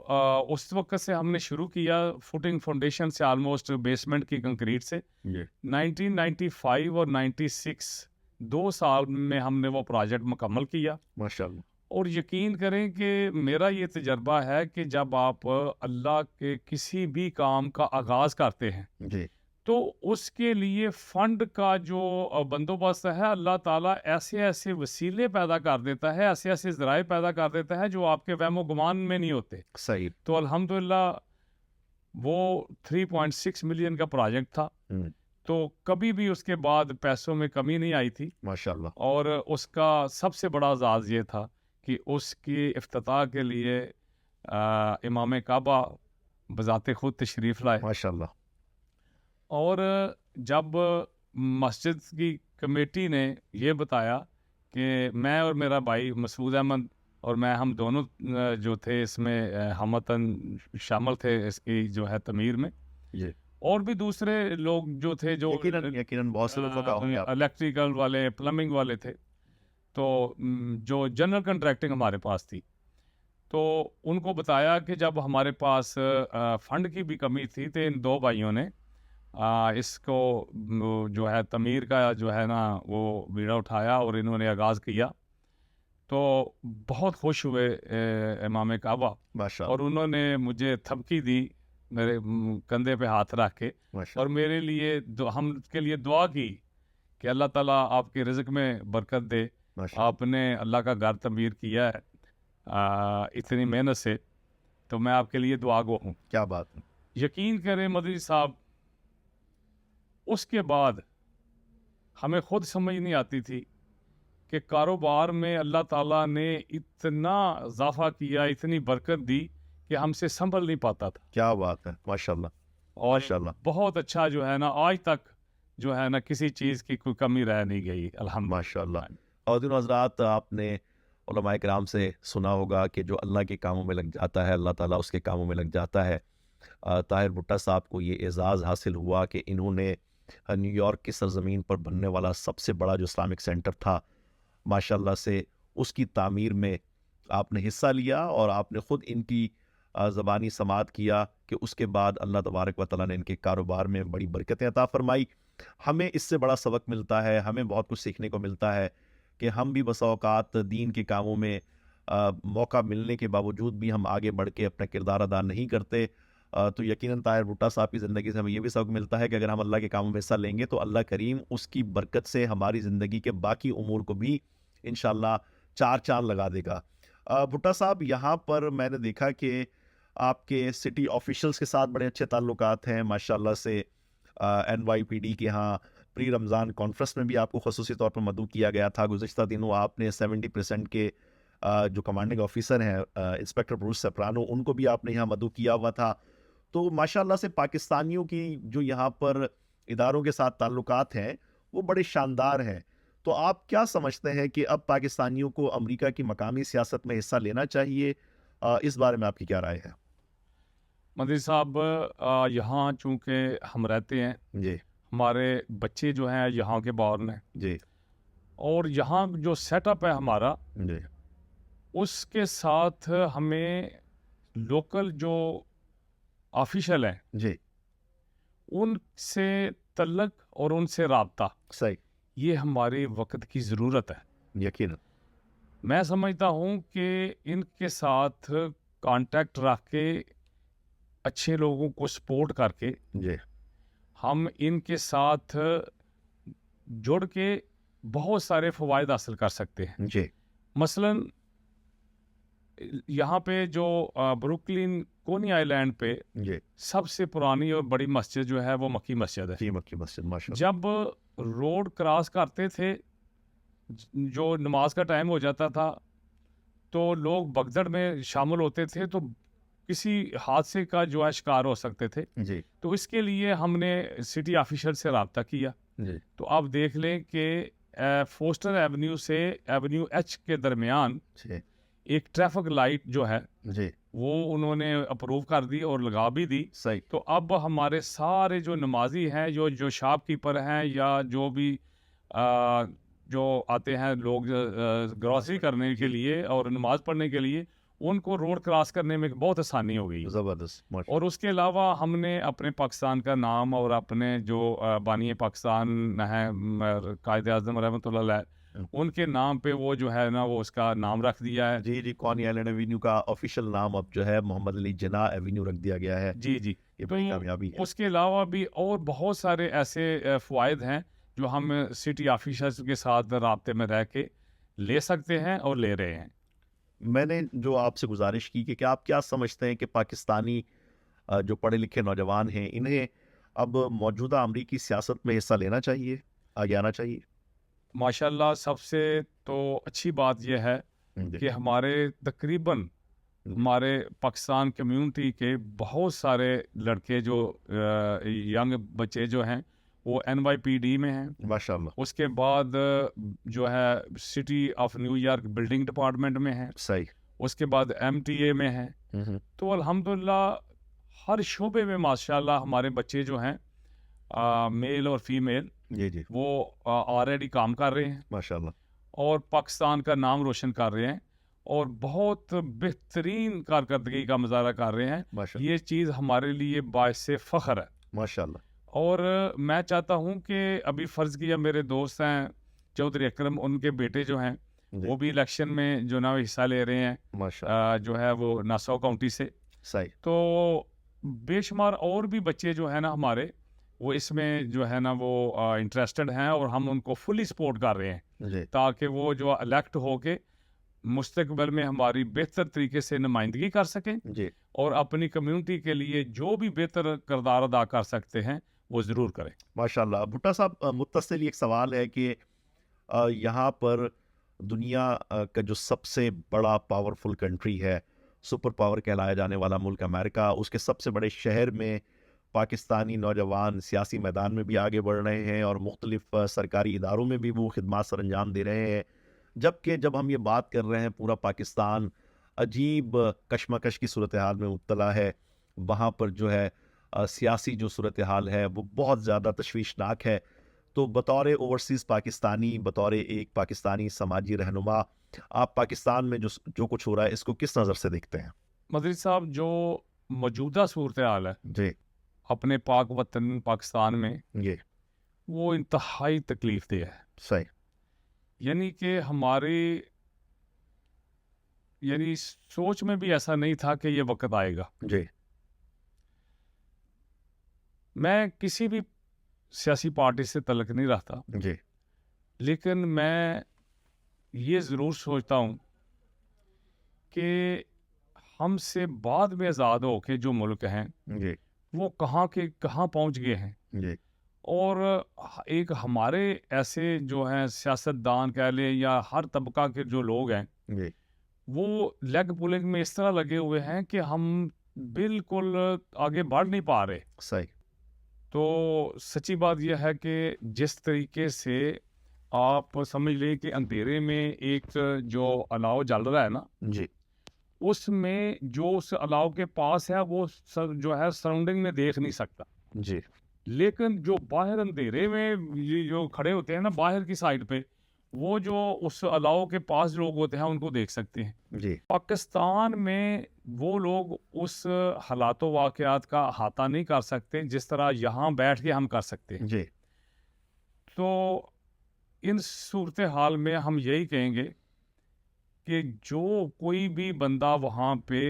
اس وقت سے ہم نے شروع کیا فوٹنگ فاؤنڈیشن سے، آلموسٹ بیسمنٹ کی کنکریٹ سے. جی 1995 اور 96 2 سال میں ہم نے وہ پروجیکٹ مکمل کیا. ماشاءاللہ. اور یقین کریں کہ میرا یہ تجربہ ہے کہ جب آپ اللہ کے کسی بھی کام کا آغاز کرتے ہیں جی تو اس کے لیے فنڈ کا جو بندوبست ہے اللہ تعالیٰ ایسے ایسے وسیلے پیدا کر دیتا ہے، ایسے ایسے ذرائع پیدا کر دیتا ہے جو آپ کے وہم و گمان میں نہیں ہوتے. صحیح. تو الحمدللہ وہ 3.6 ملین کا پروجیکٹ تھا. تو کبھی بھی اس کے بعد پیسوں میں کمی نہیں آئی تھی. ماشاءاللہ. اور اس کا سب سے بڑا اعزاز یہ تھا کہ اس کی افتتاح کے لیے امام کعبہ بذات خود تشریف لائے. ماشاءاللہ. اور جب مسجد کی کمیٹی نے یہ بتایا کہ میں اور میرا بھائی مسعود احمد اور میں ہم دونوں جو تھے اس میں ہمتاً شامل تھے اس کی جو ہے تعمیر میں، جی اور بھی دوسرے لوگ جو تھے جو یقیناً بہت سے لوگوں کا ہوگا. الیکٹریکل والے، پلمبنگ والے تھے، تو جو جنرل کنٹریکٹنگ ہمارے پاس تھی. تو ان کو بتایا کہ جب ہمارے پاس فنڈ کی بھی کمی تھی تو ان 2 بھائیوں نے اس کو جو ہے تعمیر کا جو ہے نا وہ بیڑا اٹھایا اور انہوں نے آغاز کیا. تو بہت خوش ہوئے امام کعبہ، ماشاءاللہ. اور انہوں نے مجھے تھپکی دی میرے کندھے پہ ہاتھ رکھ کے، اور میرے لیے ہم کے لیے دعا کی کہ اللہ تعالیٰ آپ کے رزق میں برکت دے. آپ نے اللہ کا گھر تعمیر کیا ہے اتنی محنت سے، تو میں آپ کے لیے دعا گو ہوں. کیا بات ہے. یقین کریں مدنی صاحب، اس کے بعد ہمیں خود سمجھ نہیں آتی تھی کہ کاروبار میں اللہ تعالیٰ نے اتنا اضافہ کیا، اتنی برکت دی کہ ہم سے سنبھل نہیں پاتا تھا. کیا بات ہے. ماشاءاللہ. اور ماشاءاللہ. بہت اچھا جو ہے نا آج تک جو ہے نا کسی چیز کی کوئی کمی رہ نہیں گئی الحمدللہ. ماشاءاللہ. خواتین و حضرات، آپ نے علماء کرام سے سنا ہوگا کہ جو اللہ کے کاموں میں لگ جاتا ہے اللہ تعالیٰ اس کے کاموں میں لگ جاتا ہے. طاہر بھٹا صاحب کو یہ اعزاز حاصل ہوا کہ انہوں نے نیو یارک کی سرزمین پر بننے والا سب سے بڑا جو اسلامک سینٹر تھا ماشاءاللہ سے اس کی تعمیر میں آپ نے حصہ لیا، اور آپ نے خود ان کی زبانی سماعت کیا کہ اس کے بعد اللہ تبارک و تعالیٰ نے ان کے کاروبار میں بڑی برکتیں عطا فرمائی. ہمیں اس سے بڑا سبق ملتا ہے، ہمیں بہت کچھ سیکھنے کو ملتا ہے کہ ہم بھی بسا اوقات دین کے کاموں میں موقع ملنے کے باوجود بھی ہم آگے بڑھ کے اپنا کردار ادا نہیں کرتے. تو یقیناً طاہر بھٹا صاحب کی زندگی سے ہمیں یہ بھی سبق ملتا ہے کہ اگر ہم اللہ کے کاموں میں حصہ لیں گے تو اللہ کریم اس کی برکت سے ہماری زندگی کے باقی امور کو بھی انشاءاللہ 4 چاند لگا دے گا. بھٹا صاحب، یہاں پر میں نے دیکھا کہ آپ کے سٹی آفیشلز کے ساتھ بڑے اچھے تعلقات ہیں ماشاءاللہ سے. NYPD کے ہاں پری رمضان کانفرنس میں بھی آپ کو خصوصی طور پر مدعو کیا گیا تھا. گزشتہ دنوں آپ نے 70% کے جو کمانڈنگ آفیسر ہیں انسپیکٹر بروس سپرانو، ان کو بھی آپ نے یہاں مدعو کیا ہوا تھا. تو ماشاءاللہ سے پاکستانیوں کی جو یہاں پر اداروں کے ساتھ تعلقات ہیں وہ بڑے شاندار ہیں. تو آپ کیا سمجھتے ہیں کہ اب پاکستانیوں کو امریکہ کی مقامی سیاست میں حصہ لینا چاہیے؟ اس بارے میں آپ کی کیا رائے ہے؟ مدنی صاحب، یہاں چونکہ ہم رہتے ہیں، جی ہمارے بچے جو ہیں یہاں کے بورن ہیں، جی اور یہاں جو سیٹ اپ ہے ہمارا، جی اس کے ساتھ ہمیں لوکل جو آفیشل ہیں جی ان سے تعلق اور ان سے رابطہ، صحیح، یہ ہمارے وقت کی ضرورت ہے۔ یقیناً، میں سمجھتا ہوں کہ ان کے ساتھ کانٹیکٹ رکھ کے، اچھے لوگوں کو سپورٹ کر کے، جی ہم ان کے ساتھ جڑ کے بہت سارے فوائد حاصل کر سکتے ہیں۔ جی مثلاً یہاں پہ جو بروکلین کونی آئی لینڈ پہ جی سب سے پرانی اور بڑی مسجد جو ہے وہ مکی مسجد ہے۔ جی مکی مسجد، ماشاء جب روڈ کراس کرتے تھے، جو نماز کا ٹائم ہو جاتا تھا تو لوگ بگدڑ میں شامل ہوتے تھے تو کسی حادثے کا جو ہے شکار ہو سکتے تھے۔ اللہ، جی تو اس کے لیے ہم نے سٹی آفیشل سے رابطہ کیا۔ جی تو آپ دیکھ لیں کہ فوسٹر ایونیو سے ایونیو ایچ کے درمیان جی ایک ٹریفک لائٹ جو ہے جی وہ انہوں نے اپروو کر دی اور لگا بھی دی۔ صحیح، تو اب ہمارے سارے جو نمازی ہیں، جو شاپ کیپر ہیں، یا جو بھی جو آتے ہیں لوگ گروسری کرنے کے لیے اور نماز پڑھنے کے لیے، ان کو روڈ کراس کرنے میں بہت آسانی ہو گئی۔ زبردست، ماشاء اور اس کے علاوہ ہم نے اپنے پاکستان کا نام اور اپنے جو بانی پاکستان ہیں قائد اعظم رحمۃ اللہ علیہ، ان کے نام پہ وہ جو ہے نا وہ اس کا نام رکھ دیا ہے۔ جی کونی آئی لینڈ ایوینیو کا آفیشیل نام اب جو ہے محمد علی جناح ایوینیو رکھ دیا گیا ہے۔ جی جی، یہ تو بڑی کامیابی ہے۔ اس کے علاوہ بھی اور بہت سارے ایسے فوائد ہیں جو ہم سٹی آفیشرز کے ساتھ رابطے میں رہ کے لے سکتے ہیں اور لے رہے ہیں۔ میں نے جو آپ سے گزارش کی کہ آپ کیا سمجھتے ہیں کہ پاکستانی جو پڑھے لکھے نوجوان ہیں انہیں اب موجودہ امریکی سیاست میں حصہ لینا چاہیے، آگے آنا چاہیے؟ ماشاءاللہ، سب سے تو اچھی بات یہ ہے کہ ہمارے تقریباً ہمارے پاکستان کمیونٹی کے بہت سارے لڑکے جو ینگ بچے جو ہیں وہ NYPD میں ہیں۔ ماشاء اللہ، اس کے بعد جو ہے city of New York building department میں ہیں۔ صحیح، اس کے بعد MTA میں ہیں۔ تو الحمدللہ ہر شعبے میں ماشاءاللہ ہمارے بچے جو ہیں میل اور فیمیل جی جی وہ آلریڈی کام کر رہے ہیں ماشاء اللہ، اور پاکستان کا نام روشن کر رہے ہیں اور بہت بہترین کارکردگی کا مظاہرہ کر رہے ہیں۔ ماشاء اللہ، یہ چیز ہمارے لیے باعث فخر ہے۔ ماشاء اللہ، اور میں چاہتا ہوں کہ ابھی فرض کیا میرے دوست ہیں چودھری اکرم، ان کے بیٹے جو ہیں جی وہ بھی الیکشن میں جو نا حصہ لے رہے ہیں، ماشاء اللہ، جو ہے وہ ناساؤ کاؤنٹی سے۔ صحیح، تو بے شمار اور بھی بچے جو ہیں نا ہمارے وہ اس میں جو ہے نا وہ انٹرسٹڈ ہیں اور ہم ان کو فلی سپورٹ کر رہے ہیں جی تاکہ وہ جو الیکٹ ہو کے مستقبل میں ہماری بہتر طریقے سے نمائندگی کر سکیں جی اور اپنی کمیونٹی کے لیے جو بھی بہتر کردار ادا کر سکتے ہیں وہ ضرور کریں۔ ماشاء اللہ۔ بھٹا صاحب، متصل ایک سوال ہے کہ یہاں پر دنیا کا جو سب سے بڑا پاورفل کنٹری ہے، سپر پاور کہلایا جانے والا ملک امریکہ، اس کے سب سے بڑے شہر میں پاکستانی نوجوان سیاسی میدان میں بھی آگے بڑھ رہے ہیں اور مختلف سرکاری اداروں میں بھی وہ خدمات سر انجام دے رہے ہیں، جبکہ جب ہم یہ بات کر رہے ہیں پورا پاکستان عجیب کشمکش کی صورتحال میں مبتلا ہے، وہاں پر جو ہے سیاسی جو صورتحال ہے وہ بہت زیادہ تشویشناک ہے۔ تو بطور اوورسیز پاکستانی، بطور ایک پاکستانی سماجی رہنما، آپ پاکستان میں جو کچھ ہو رہا ہے اس کو کس نظر سے دیکھتے ہیں؟ مدری صاحب، جو موجودہ صورتحال ہے جی اپنے پاک وطن پاکستان میں، جی وہ انتہائی تکلیف دہ ہے۔ صحیح، یعنی کہ ہماری سوچ میں بھی ایسا نہیں تھا کہ یہ وقت آئے گا۔ جی میں کسی بھی سیاسی پارٹی سے تعلق نہیں رکھتا، جی لیکن میں یہ ضرور سوچتا ہوں کہ ہم سے بعد میں آزاد ہو کے جو ملک ہیں جی وہ کہاں کے کہاں پہنچ گئے ہیں، جی اور ایک ہمارے ایسے جو ہیں سیاستدان کہہ لیں یا ہر طبقہ کے جو لوگ ہیں جی وہ لیگ پولنگ میں اس طرح لگے ہوئے ہیں کہ ہم بالکل آگے بڑھ نہیں پا رہے۔ صحیح، تو سچی بات یہ ہے کہ جس طریقے سے آپ سمجھ لیں کہ اندھیرے میں ایک جو الاؤ جل رہا ہے نا، جی اس میں جو اس الاؤ کے پاس ہے وہ جو ہے سراؤنڈنگ میں دیکھ نہیں سکتا، جی لیکن جو باہر اندھیرے میں یہ جو کھڑے ہوتے ہیں نا باہر کی سائڈ پہ، وہ جو اس علاؤ کے پاس لوگ ہوتے ہیں ان کو دیکھ سکتے ہیں. جی پاکستان میں وہ لوگ اس حالات و واقعات کا احاطہ نہیں کر سکتے جس طرح یہاں بیٹھ کے ہم کر سکتے ہیں. جی تو ان صورتحال میں ہم یہی کہیں گے کہ جو کوئی بھی بندہ وہاں پہ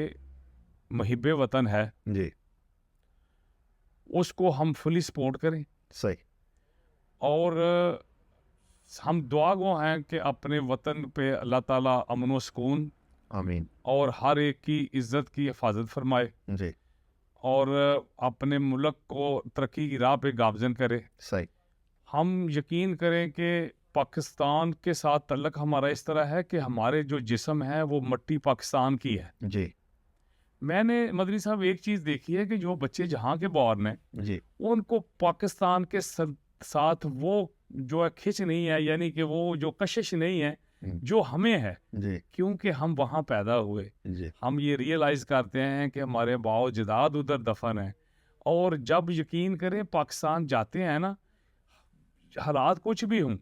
محب وطن ہے جی اس کو ہم فلی سپورٹ کریں. صحیح. اور ہم دعا گو ہیں کہ اپنے وطن پہ اللہ تعالیٰ امن و سکون آمین. اور ہر ایک کی عزت کی حفاظت فرمائے جی اور اپنے ملک کو ترقی کی راہ پہ گامزن کرے. صحیح. ہم یقین کریں کہ پاکستان کے ساتھ تعلق ہمارا اس طرح ہے کہ ہمارے جو جسم ہے وہ مٹی پاکستان کی ہے. جی میں نے مدنی صاحب ایک چیز دیکھی ہے کہ جو بچے جہاں کے بورن ہیں جی ان کو پاکستان کے ساتھ وہ جو ہے کھچ نہیں ہے, یعنی کہ وہ جو کشش نہیں ہے جو ہمیں ہے, جی کیونکہ ہم وہاں پیدا ہوئے. جی ہم یہ ریئلائز کرتے ہیں کہ ہمارے باؤ جداد ادھر دفن ہیں, اور جب یقین کریں پاکستان جاتے ہیں نا, حالات کچھ بھی ہوں,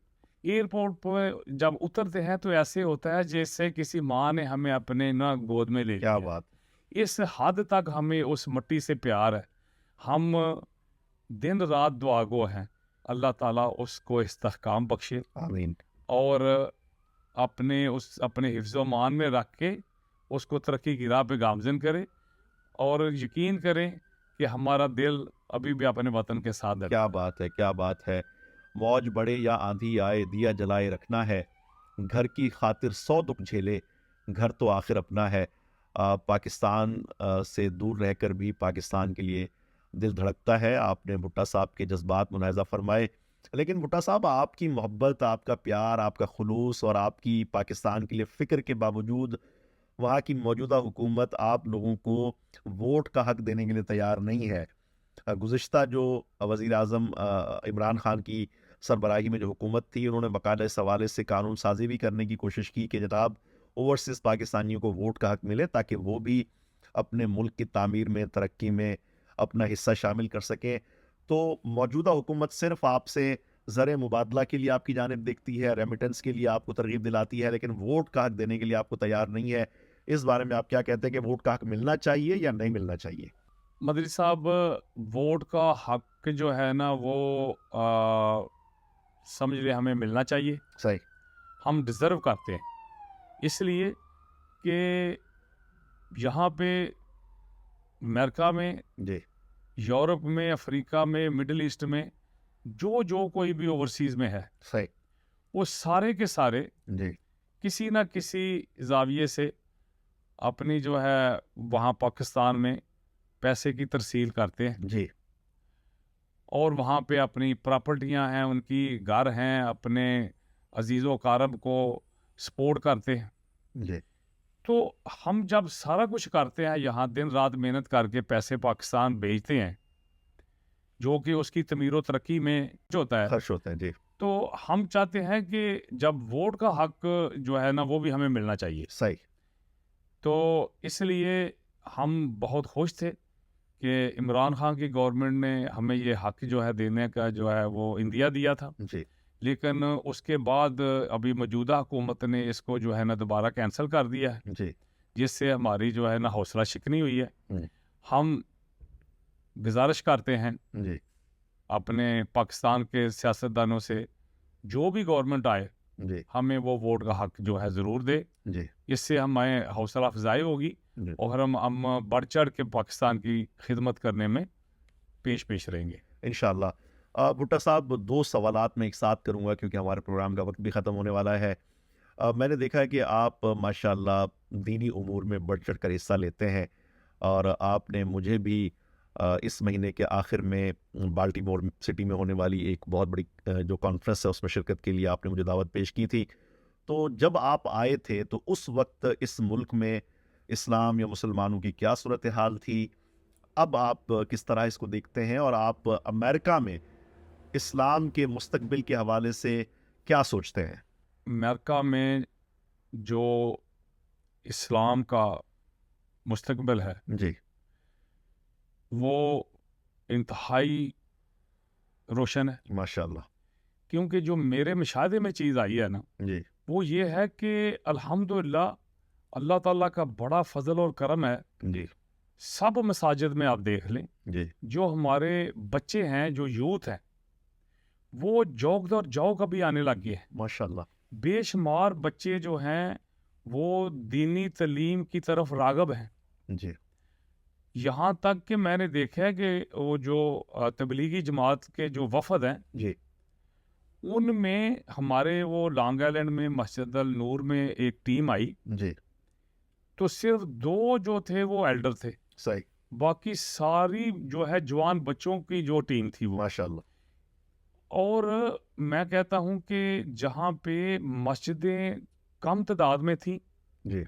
ایئرپورٹ پہ جب اترتے ہیں تو ایسے ہوتا ہے جیسے کسی ماں نے ہمیں اپنے نا گود میں لے لیا. کیا بات. اس حد تک ہمیں اس مٹی سے پیار ہے. ہم دن رات دعا گو ہیں, اللہ تعالیٰ اس کو استحکام بخشے آمین. اور اپنے حفظ و مان میں رکھ کے اس کو ترقی کی راہ پہ گامزن کرے, اور یقین کریں کہ ہمارا دل ابھی بھی اپنے وطن کے ساتھ ہے. کیا بات ہے, کیا بات ہے. موج بڑھے یا آندھی آئے دیا جلائے رکھنا ہے, گھر کی خاطر 100 دکھ جھیلے گھر تو آخر اپنا ہے. پاکستان سے دور رہ کر بھی پاکستان کے لیے دل دھڑکتا ہے. آپ نے بھٹا صاحب کے جذبات ملاحظہ فرمائے, لیکن بھٹا صاحب آپ کی محبت, آپ کا پیار, آپ کا خلوص اور آپ کی پاکستان کے لیے فکر کے باوجود وہاں کی موجودہ حکومت آپ لوگوں کو ووٹ کا حق دینے کے لیے تیار نہیں ہے. گزشتہ جو وزیر اعظم عمران خان کی سربراہی میں جو حکومت تھی, انہوں نے باقاعدہ اس حوالے سے قانون سازی بھی کرنے کی کوشش کی کہ جناب اوورسیز پاکستانیوں کو ووٹ کا حق ملے تاکہ وہ بھی اپنے ملک کی تعمیر میں, ترقی میں اپنا حصہ شامل کر سکیں. تو موجودہ حکومت صرف آپ سے زر مبادلہ کے لیے آپ کی جانب دیکھتی ہے, ریمیٹنس کے لیے آپ کو ترغیب دلاتی ہے, لیکن ووٹ کا حق دینے کے لیے آپ کو تیار نہیں ہے. اس بارے میں آپ کیا کہتے ہیں کہ ووٹ کا حق ملنا چاہیے یا نہیں ملنا چاہیے؟ مدری صاحب, ووٹ کا حق جو ہے نا وہ سمجھ لیں ہمیں ملنا چاہیے. صحیح. ہم ڈیزرو کرتے ہیں, اس لیے کہ یہاں پہ امریکہ میں, جی یورپ میں, افریقہ میں, مڈل ایسٹ میں جو کوئی بھی اوورسیز میں ہے, صحیح. وہ سارے کے سارے جی کسی نہ کسی زاویے سے اپنی جو ہے وہاں پاکستان میں پیسے کی ترسیل کرتے ہیں, جی اور وہاں پہ اپنی پراپرٹیاں ہیں, ان کی گھر ہیں, اپنے عزیز و اقارب کو سپورٹ کرتے ہیں. جی تو ہم جب سارا کچھ کرتے ہیں یہاں, دن رات محنت کر کے پیسے پاکستان بھیجتے ہیں جو کہ اس کی تعمیر و ترقی میں جو ہوتا ہے خرچ ہوتا ہے. جی تو ہم چاہتے ہیں کہ جب ووٹ کا حق جو ہے نا وہ بھی ہمیں ملنا چاہیے. صحیح. تو اس لیے ہم بہت خوش تھے کہ عمران خان کی گورنمنٹ نے ہمیں یہ حق جو ہے دینے کا جو ہے وہ اندیا دیا تھا. جی لیکن اس کے بعد ابھی موجودہ حکومت نے اس کو جو ہے نا دوبارہ کینسل کر دیا ہے, جی جس سے ہماری جو ہے نا حوصلہ شکنی ہوئی ہے. ہوں. ہم گزارش کرتے ہیں جی اپنے پاکستان کے سیاستدانوں سے, جو بھی گورنمنٹ آئے جی ہمیں وہ ووٹ کا حق جو ہے ضرور دے. جی اس سے ہمیں حوصلہ افزائی ہوگی جی اور ہم بڑھ چڑھ کے پاکستان کی خدمت کرنے میں پیش رہیں گے انشاءاللہ. بھٹا صاحب, 2 سوالات میں ایک ساتھ کروں گا کیونکہ ہمارے پروگرام کا وقت بھی ختم ہونے والا ہے. میں نے دیکھا ہے کہ آپ ماشاءاللہ دینی امور میں بڑھ چڑھ کر حصہ لیتے ہیں, اور آپ نے مجھے بھی اس مہینے کے آخر میں بالٹیمور سٹی میں ہونے والی ایک بہت بڑی جو کانفرنس ہے اس میں شرکت کے لیے آپ نے مجھے دعوت پیش کی تھی. تو جب آپ آئے تھے تو اس وقت اس ملک میں اسلام یا مسلمانوں کی کیا صورتحال تھی؟ اب آپ کس طرح اس کو دیکھتے ہیں, اور آپ امریکہ میں اسلام کے مستقبل کے حوالے سے کیا سوچتے ہیں؟ امریکہ میں جو اسلام کا مستقبل ہے جی وہ انتہائی روشن ہے, ماشاءاللہ. کیونکہ جو میرے مشاہدے میں چیز آئی ہے نا جی وہ یہ ہے کہ الحمدللہ اللہ تعالیٰ کا بڑا فضل اور کرم ہے. جی سب مساجد میں آپ دیکھ لیں جی جو ہمارے بچے ہیں, جو یوتھ ہیں, وہ جوک اور جوک ابھی آنے لگ گئے ہیں. ماشاء اللہ. بے شمار بچے جو ہیں وہ دینی تعلیم کی طرف راغب ہیں. جی یہاں تک کہ میں نے دیکھا ہے کہ وہ جو تبلیغی جماعت کے جو وفد ہیں جی ان میں ہمارے وہ لانگ آئیلینڈ میں مسجد النور میں ایک ٹیم آئی, جی تو صرف 2 جو تھے وہ ایلڈر تھے, صحیح. باقی ساری جو ہے جوان بچوں کی جو ٹیم تھی وہ. ماشاء اللہ. اور میں کہتا ہوں کہ جہاں پہ مسجدیں کم تعداد میں تھیں جی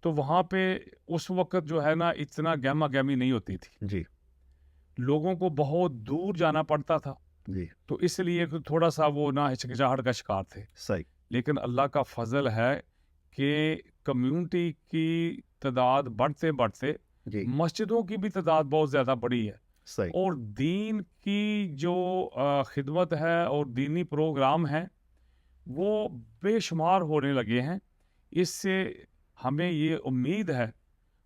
تو وہاں پہ اس وقت جو ہے نا اتنا گہما گہمی نہیں ہوتی تھی, جی لوگوں کو بہت دور جانا پڑتا تھا, جی تو اس لیے تھوڑا سا وہ نہ ہچکچاہٹ کا شکار تھے. صحیح. لیکن اللہ کا فضل ہے کہ کمیونٹی کی تعداد بڑھتے بڑھتے جی مسجدوں کی بھی تعداد بہت زیادہ بڑی ہے, صحیح. اور دین کی جو خدمت ہے اور دینی پروگرام ہیں وہ بے شمار ہونے لگے ہیں. اس سے ہمیں یہ امید ہے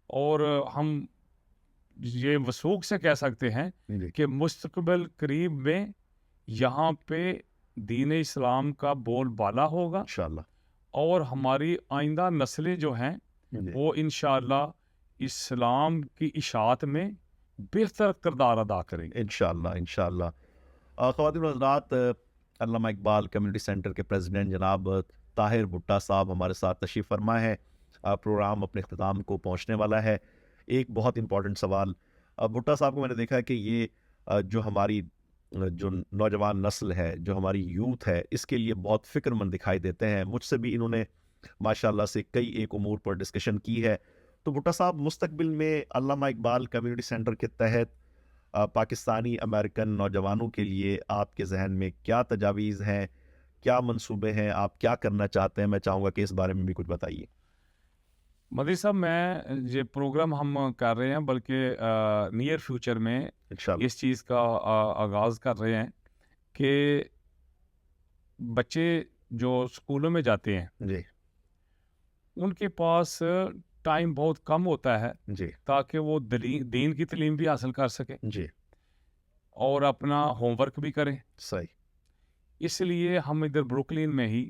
اور ہم یہ وثوق سے کہہ سکتے ہیں جی کہ مستقبل قریب میں یہاں پہ دین اسلام کا بول بالا ہوگا, انشاءاللہ. اور ہماری آئندہ نسلیں جو ہیں جی وہ انشاءاللہ اسلام کی اشاعت میں بہتر کردار ادا کریں گے. انشاءاللہ انشاءاللہ. خواتین و حضرات, علامہ اقبال کمیونٹی سینٹر کے پریزیڈنٹ جناب طاہر بھٹا صاحب ہمارے ساتھ تشریف فرما ہے. پروگرام اپنے اختتام کو پہنچنے والا ہے. ایک بہت امپورٹنٹ سوال, بھٹا صاحب کو میں نے دیکھا ہے کہ یہ جو ہماری جو نوجوان نسل ہے, جو ہماری یوتھ ہے, اس کے لیے بہت فکر مند دکھائی دیتے ہیں. مجھ سے بھی انہوں نے ماشاءاللہ سے کئی ایک امور پر ڈسکشن کی ہے. تو بھٹا صاحب, مستقبل میں علامہ اقبال کمیونٹی سینٹر کے تحت پاکستانی امریکن نوجوانوں کے لیے آپ کے ذہن میں کیا تجاویز ہیں, کیا منصوبے ہیں, آپ کیا کرنا چاہتے ہیں؟ میں چاہوں گا کہ اس بارے میں بھی کچھ بتائیے. مدی صاحب, میں یہ پروگرام ہم کر رہے ہیں بلکہ نیئر فیوچر میں انشاءاللہ. اس چیز کا آغاز کر رہے ہیں کہ بچے جو اسکولوں میں جاتے ہیں جی ان کے پاس ٹائم بہت کم ہوتا ہے جی تاکہ وہ دین کی تعلیم بھی حاصل کر سکیں جی اور اپنا ہوم ورک بھی کریں. صحیح. اس لیے ہم ادھر بروکلین میں ہی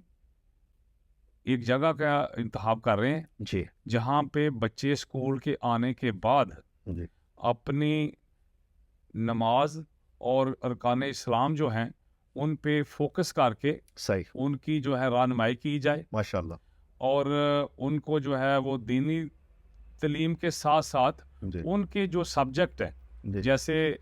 ایک جگہ کا انتخاب کر رہے ہیں جی جہاں پہ بچے اسکول کے آنے کے بعد جی اپنی نماز اور ارکان اسلام جو ہیں ان پہ فوکس کر کے صحیح. ان کی جو ہے رہنمائی کی جائے, ماشاءاللہ. اور ان کو جو ہے وہ دینی تعلیم کے ساتھ ساتھ جی ان کے جو سبجیکٹ ہیں جی جیسے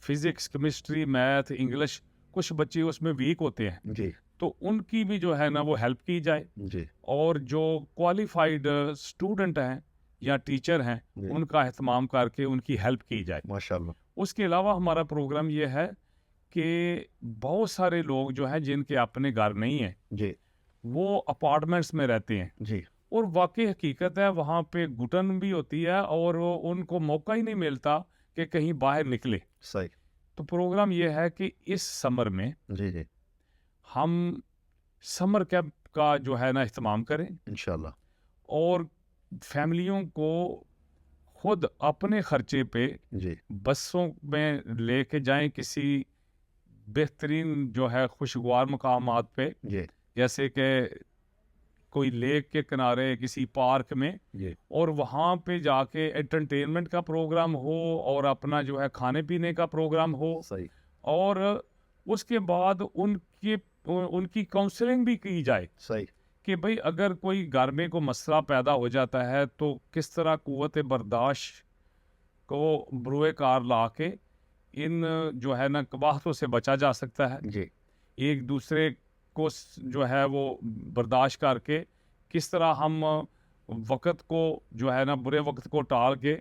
فزکس, کیمسٹری, میتھ, انگلش, کچھ بچے اس میں ویک ہوتے ہیں جی تو ان کی بھی جو ہے نا وہ ہیلپ کی جائے, جی اور جو کوالیفائڈ اسٹوڈنٹ ہیں یا ٹیچر ہیں جی ان کا اہتمام کر کے ان کی ہیلپ کی جائے. ماشاءاللہ. اس کے علاوہ ہمارا پروگرام یہ ہے کہ بہت سارے لوگ جو ہیں جن کے اپنے گھر نہیں ہیں جی وہ اپارٹمنٹس میں رہتے ہیں, جی اور واقعی حقیقت ہے وہاں پہ گھٹن بھی ہوتی ہے اور ان کو موقع ہی نہیں ملتا کہ کہیں باہر نکلے. صحیح. تو پروگرام یہ ہے کہ اس سمر میں جی جی ہم سمر کیمپ کا جو ہے نا اہتمام کریں انشاءاللہ. اور فیملیوں کو خود اپنے خرچے پہ جی بسوں میں لے کے جائیں کسی بہترین جو ہے خوشگوار مقامات پہ, جی جیسے کہ کوئی لیک کے کنارے کسی پارک میں, جی اور وہاں پہ جا کے انٹرٹینمنٹ کا پروگرام ہو اور اپنا جو ہے کھانے پینے کا پروگرام ہو, صحیح. اور اس کے بعد ان کی کاؤنسلنگ بھی کی جائے صحیح. کہ بھئی اگر کوئی گھر میں کوئی مسئلہ پیدا ہو جاتا ہے تو کس طرح قوت برداشت کو بروئے کار لا کے ان جو ہے نا قباحتوں سے بچا جا سکتا ہے, جی ایک دوسرے کو جو ہے وہ برداشت کر کے کس طرح ہم وقت کو جو ہے نا برے وقت کو ٹال کے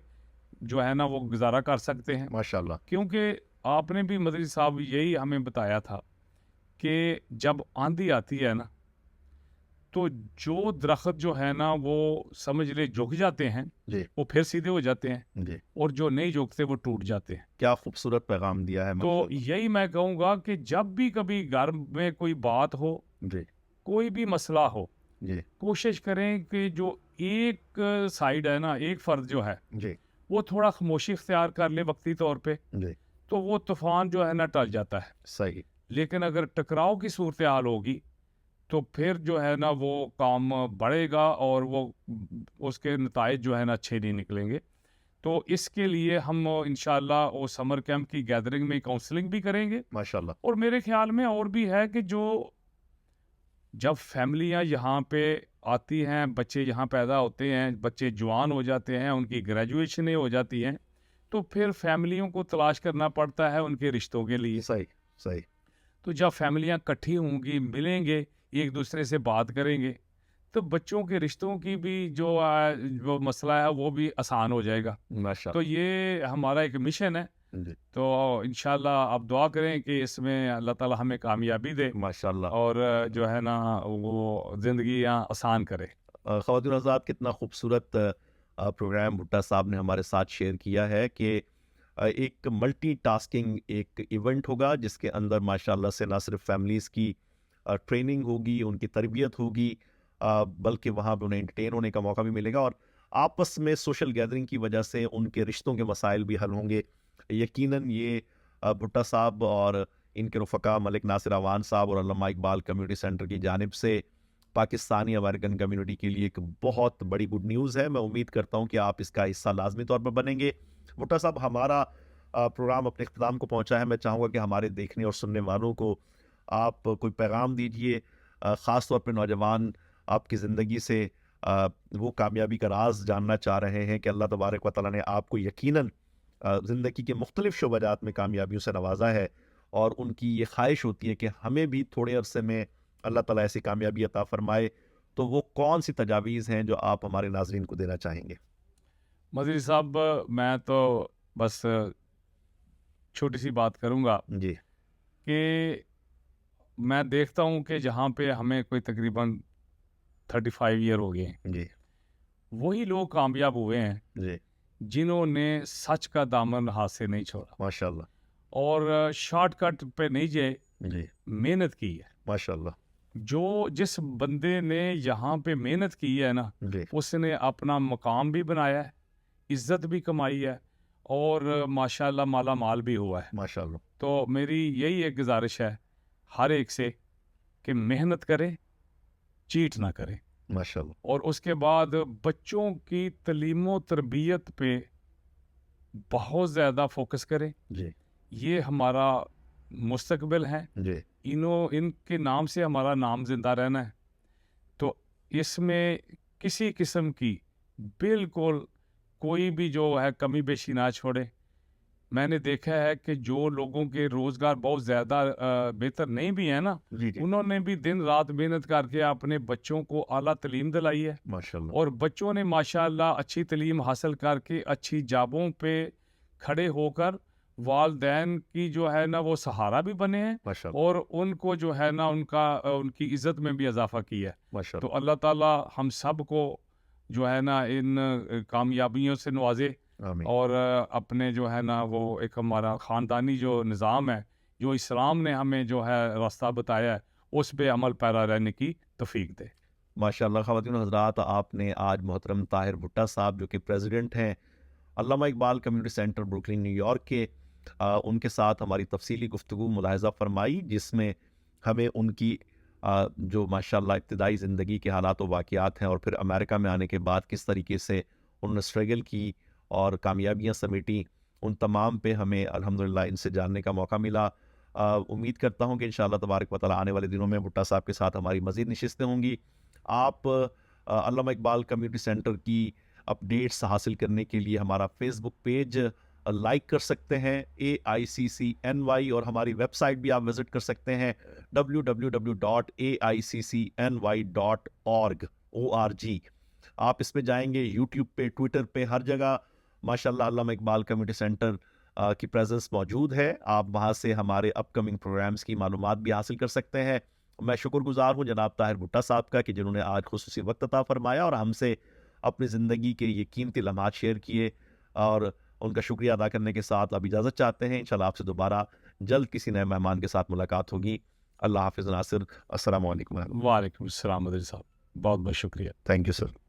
جو ہے نا وہ گزارا کر سکتے ہیں. ماشاءاللہ. کیونکہ آپ نے بھی مدری صاحب یہی ہمیں بتایا تھا کہ جب آندھی آتی ہے نا تو جو درخت جو ہے نا وہ سمجھ لے جھک جاتے ہیں جی وہ پھر سیدھے ہو جاتے ہیں، جی، اور جو نہیں جھکتے وہ ٹوٹ جاتے ہیں۔ کیا خوبصورت پیغام دیا ہے تو ماشاءاللہ۔ یہی میں کہوں گا کہ جب بھی کبھی گھر میں کوئی بات ہو، جی کوئی بھی مسئلہ ہو، جی کوشش کریں کہ جو ایک سائیڈ ہے نا، ایک فرد جو ہے جی وہ تھوڑا خاموشی اختیار کر لے وقتی طور پہ، جی، تو وہ طوفان جو ہے نا ٹل جاتا ہے۔ صحیح، لیکن اگر ٹکراؤ کی صورتحال ہوگی تو پھر جو ہے نا وہ کام بڑھے گا اور وہ اس کے نتائج جو ہے نا اچھے نہیں نکلیں گے۔ تو اس کے لیے ہم انشاءاللہ وہ سمر کیمپ کی گیدرنگ میں کاؤنسلنگ بھی کریں گے، ماشاءاللہ، اور میرے خیال میں اور بھی ہے کہ جو جب فیملیاں یہاں پہ آتی ہیں، بچے یہاں پیدا ہوتے ہیں، بچے جوان ہو جاتے ہیں، ان کی گریجویشنیں ہو جاتی ہیں، تو پھر فیملیوں کو تلاش کرنا پڑتا ہے ان کے رشتوں کے لیے۔ صحیح صحیح، تو جب فیملیاں کٹھی ہوں گی، ملیں گے، ایک دوسرے سے بات کریں گے، تو بچوں کے رشتوں کی بھی جو مسئلہ ہے وہ بھی آسان ہو جائے گا۔ ماشاءاللہ، تو یہ ہمارا ایک مشن ہے، جی تو انشاءاللہ آپ دعا کریں کہ اس میں اللہ تعالی ہمیں کامیابی دے ماشاءاللہ۔ اور جو ہے نا وہ زندگیاں آسان کرے۔ خواتین حضرات، کتنا خوبصورت پروگرام بھٹا صاحب نے ہمارے ساتھ شیئر کیا ہے کہ ایک ملٹی ٹاسکنگ ایک ایونٹ ہوگا جس کے اندر ماشاءاللہ سے نہ صرف فیملیز کی ٹریننگ ہوگی، ان کی تربیت ہوگی، بلکہ وہاں پہ انہیں انٹرٹین ہونے کا موقع بھی ملے گا، اور آپس میں سوشل گیدرنگ کی وجہ سے ان کے رشتوں کے مسائل بھی حل ہوں گے۔ یقیناً یہ بھٹا صاحب اور ان کے رفقا ملک ناصر اعوان صاحب اور علامہ اقبال کمیونٹی سینٹر کی جانب سے پاکستانی امریکن کمیونٹی کے لیے ایک بہت بڑی گڈ نیوز ہے۔ میں امید کرتا ہوں کہ آپ اس کا حصہ لازمی طور پر بنیں گے۔ بھٹا صاحب، ہمارا پروگرام اپنے اختتام کو پہنچا ہے۔ میں چاہوں گا کہ ہمارے دیکھنے اور سننے والوں کو آپ کوئی پیغام دیجئے، خاص طور پہ نوجوان آپ کی زندگی سے وہ کامیابی کا راز جاننا چاہ رہے ہیں کہ اللہ تبارک و تعالیٰ نے آپ کو یقیناً زندگی کے مختلف شعبات میں کامیابیوں سے نوازا ہے، اور ان کی یہ خواہش ہوتی ہے کہ ہمیں بھی تھوڑے عرصے میں اللہ تعالیٰ ایسی کامیابی عطا فرمائے۔ تو وہ کون سی تجاویز ہیں جو آپ ہمارے ناظرین کو دینا چاہیں گے؟ مدری صاحب، میں تو بس چھوٹی سی بات کروں گا جی کہ میں دیکھتا ہوں کہ جہاں پہ ہمیں کوئی تقریباً 35 ایئر ہو گئے ہیں، جی وہی لوگ کامیاب ہوئے ہیں جی، جنہوں نے سچ کا دامن ہاتھ سے نہیں چھوڑا ماشاءاللہ، اور شارٹ کٹ پہ نہیں جائے، جی محنت کی ہے۔ ماشاءاللہ، جس بندے نے یہاں پہ محنت کی ہے نا، جی اس نے اپنا مقام بھی بنایا ہے، عزت بھی کمائی ہے، اور ماشاءاللہ مالا مال بھی ہوا ہے۔ ماشاءاللہ، تو میری یہی ایک گزارش ہے ہر ایک سے کہ محنت کرے، چیٹ نہ کرے، ماشاءاللہ، اور اس کے بعد بچوں کی تعلیم و تربیت پہ بہت زیادہ فوکس کریں۔ جی یہ ہمارا مستقبل ہے، جی ان کے نام سے ہمارا نام زندہ رہنا ہے۔ تو اس میں کسی قسم کی بالکل کوئی بھی جو ہے کمی بیشی نہ چھوڑے۔ میں نے دیکھا ہے کہ جو لوگوں کے روزگار بہت زیادہ بہتر نہیں بھی ہیں نا، جی جی، انہوں نے بھی دن رات محنت کر کے اپنے بچوں کو اعلیٰ تعلیم دلائی ہے، ماشاءاللہ، اور بچوں نے ماشاءاللہ اچھی تعلیم حاصل کر کے اچھی جابوں پہ کھڑے ہو کر والدین کی جو ہے نا وہ سہارا بھی بنے ہیں، ماشاءاللہ، اور ان کو جو ہے نا ان کی عزت میں بھی اضافہ کیا ہے۔ ماشاءاللہ، تو اللہ تعالی ہم سب کو جو ہے نا ان کامیابیوں سے نوازے، آمین، اور اپنے جو ہے نا وہ ایک ہمارا خاندانی جو نظام ہے، جو اسلام نے ہمیں جو ہے راستہ بتایا ہے، اس پہ عمل پیرا رہنے کی توفیق دے۔ ماشاءاللہ۔ خواتین و حضرات، آپ نے آج محترم طاہر بھٹا صاحب جو کہ پریزیڈنٹ ہیں علامہ Iqbal community centre Brooklyn new York کے، ان کے ساتھ ہماری تفصیلی گفتگو ملاحظہ فرمائی، جس میں ہمیں ان کی جو ماشاءاللہ ابتدائی زندگی کے حالات و واقعات ہیں، اور پھر امریکہ میں آنے کے بعد کس طریقے سے انہوں نے اسٹرگل کی اور کامیابیاں سمیٹیں، ان تمام پہ ہمیں الحمدللہ ان سے جاننے کا موقع ملا۔ امید کرتا ہوں کہ انشاءاللہ تبارک و تعالیٰ آنے والے دنوں میں بھٹا صاحب کے ساتھ ہماری مزید نشستیں ہوں گی۔ آپ علامہ اقبال کمیونٹی سینٹر کی اپڈیٹس حاصل کرنے کے لیے ہمارا فیس بک پیج لائک کر سکتے ہیں AICCNY، اور ہماری ویب سائٹ بھی آپ وزٹ کر سکتے ہیں www.aiccny.org۔ آپ اس پہ جائیں گے، یوٹیوب پہ، ٹویٹر پہ، ہر جگہ ماشاءاللہ علامہ اقبال کمیونٹی سینٹر کی پریزنس موجود ہے۔ آپ وہاں سے ہمارے اپ کمنگ پروگرامز کی معلومات بھی حاصل کر سکتے ہیں، میں شکر گزار ہوں جناب طاہر بھٹا صاحب کا کہ جنہوں نے آج خصوصی وقت عطا فرمایا اور ہم سے اپنی زندگی کے یہ قیمتی لمحات شیئر کیے، اور ان کا شکریہ ادا کرنے کے ساتھ اب اجازت چاہتے ہیں. انشاءاللہ آپ سے دوبارہ جلد کسی نئے مہمان کے ساتھ ملاقات ہوگی. اللہ حافظ ناصر. السلام علیکم. وعلیکم السلام مدنی صاحب، بہت بہت شکریہ. Thank you sir.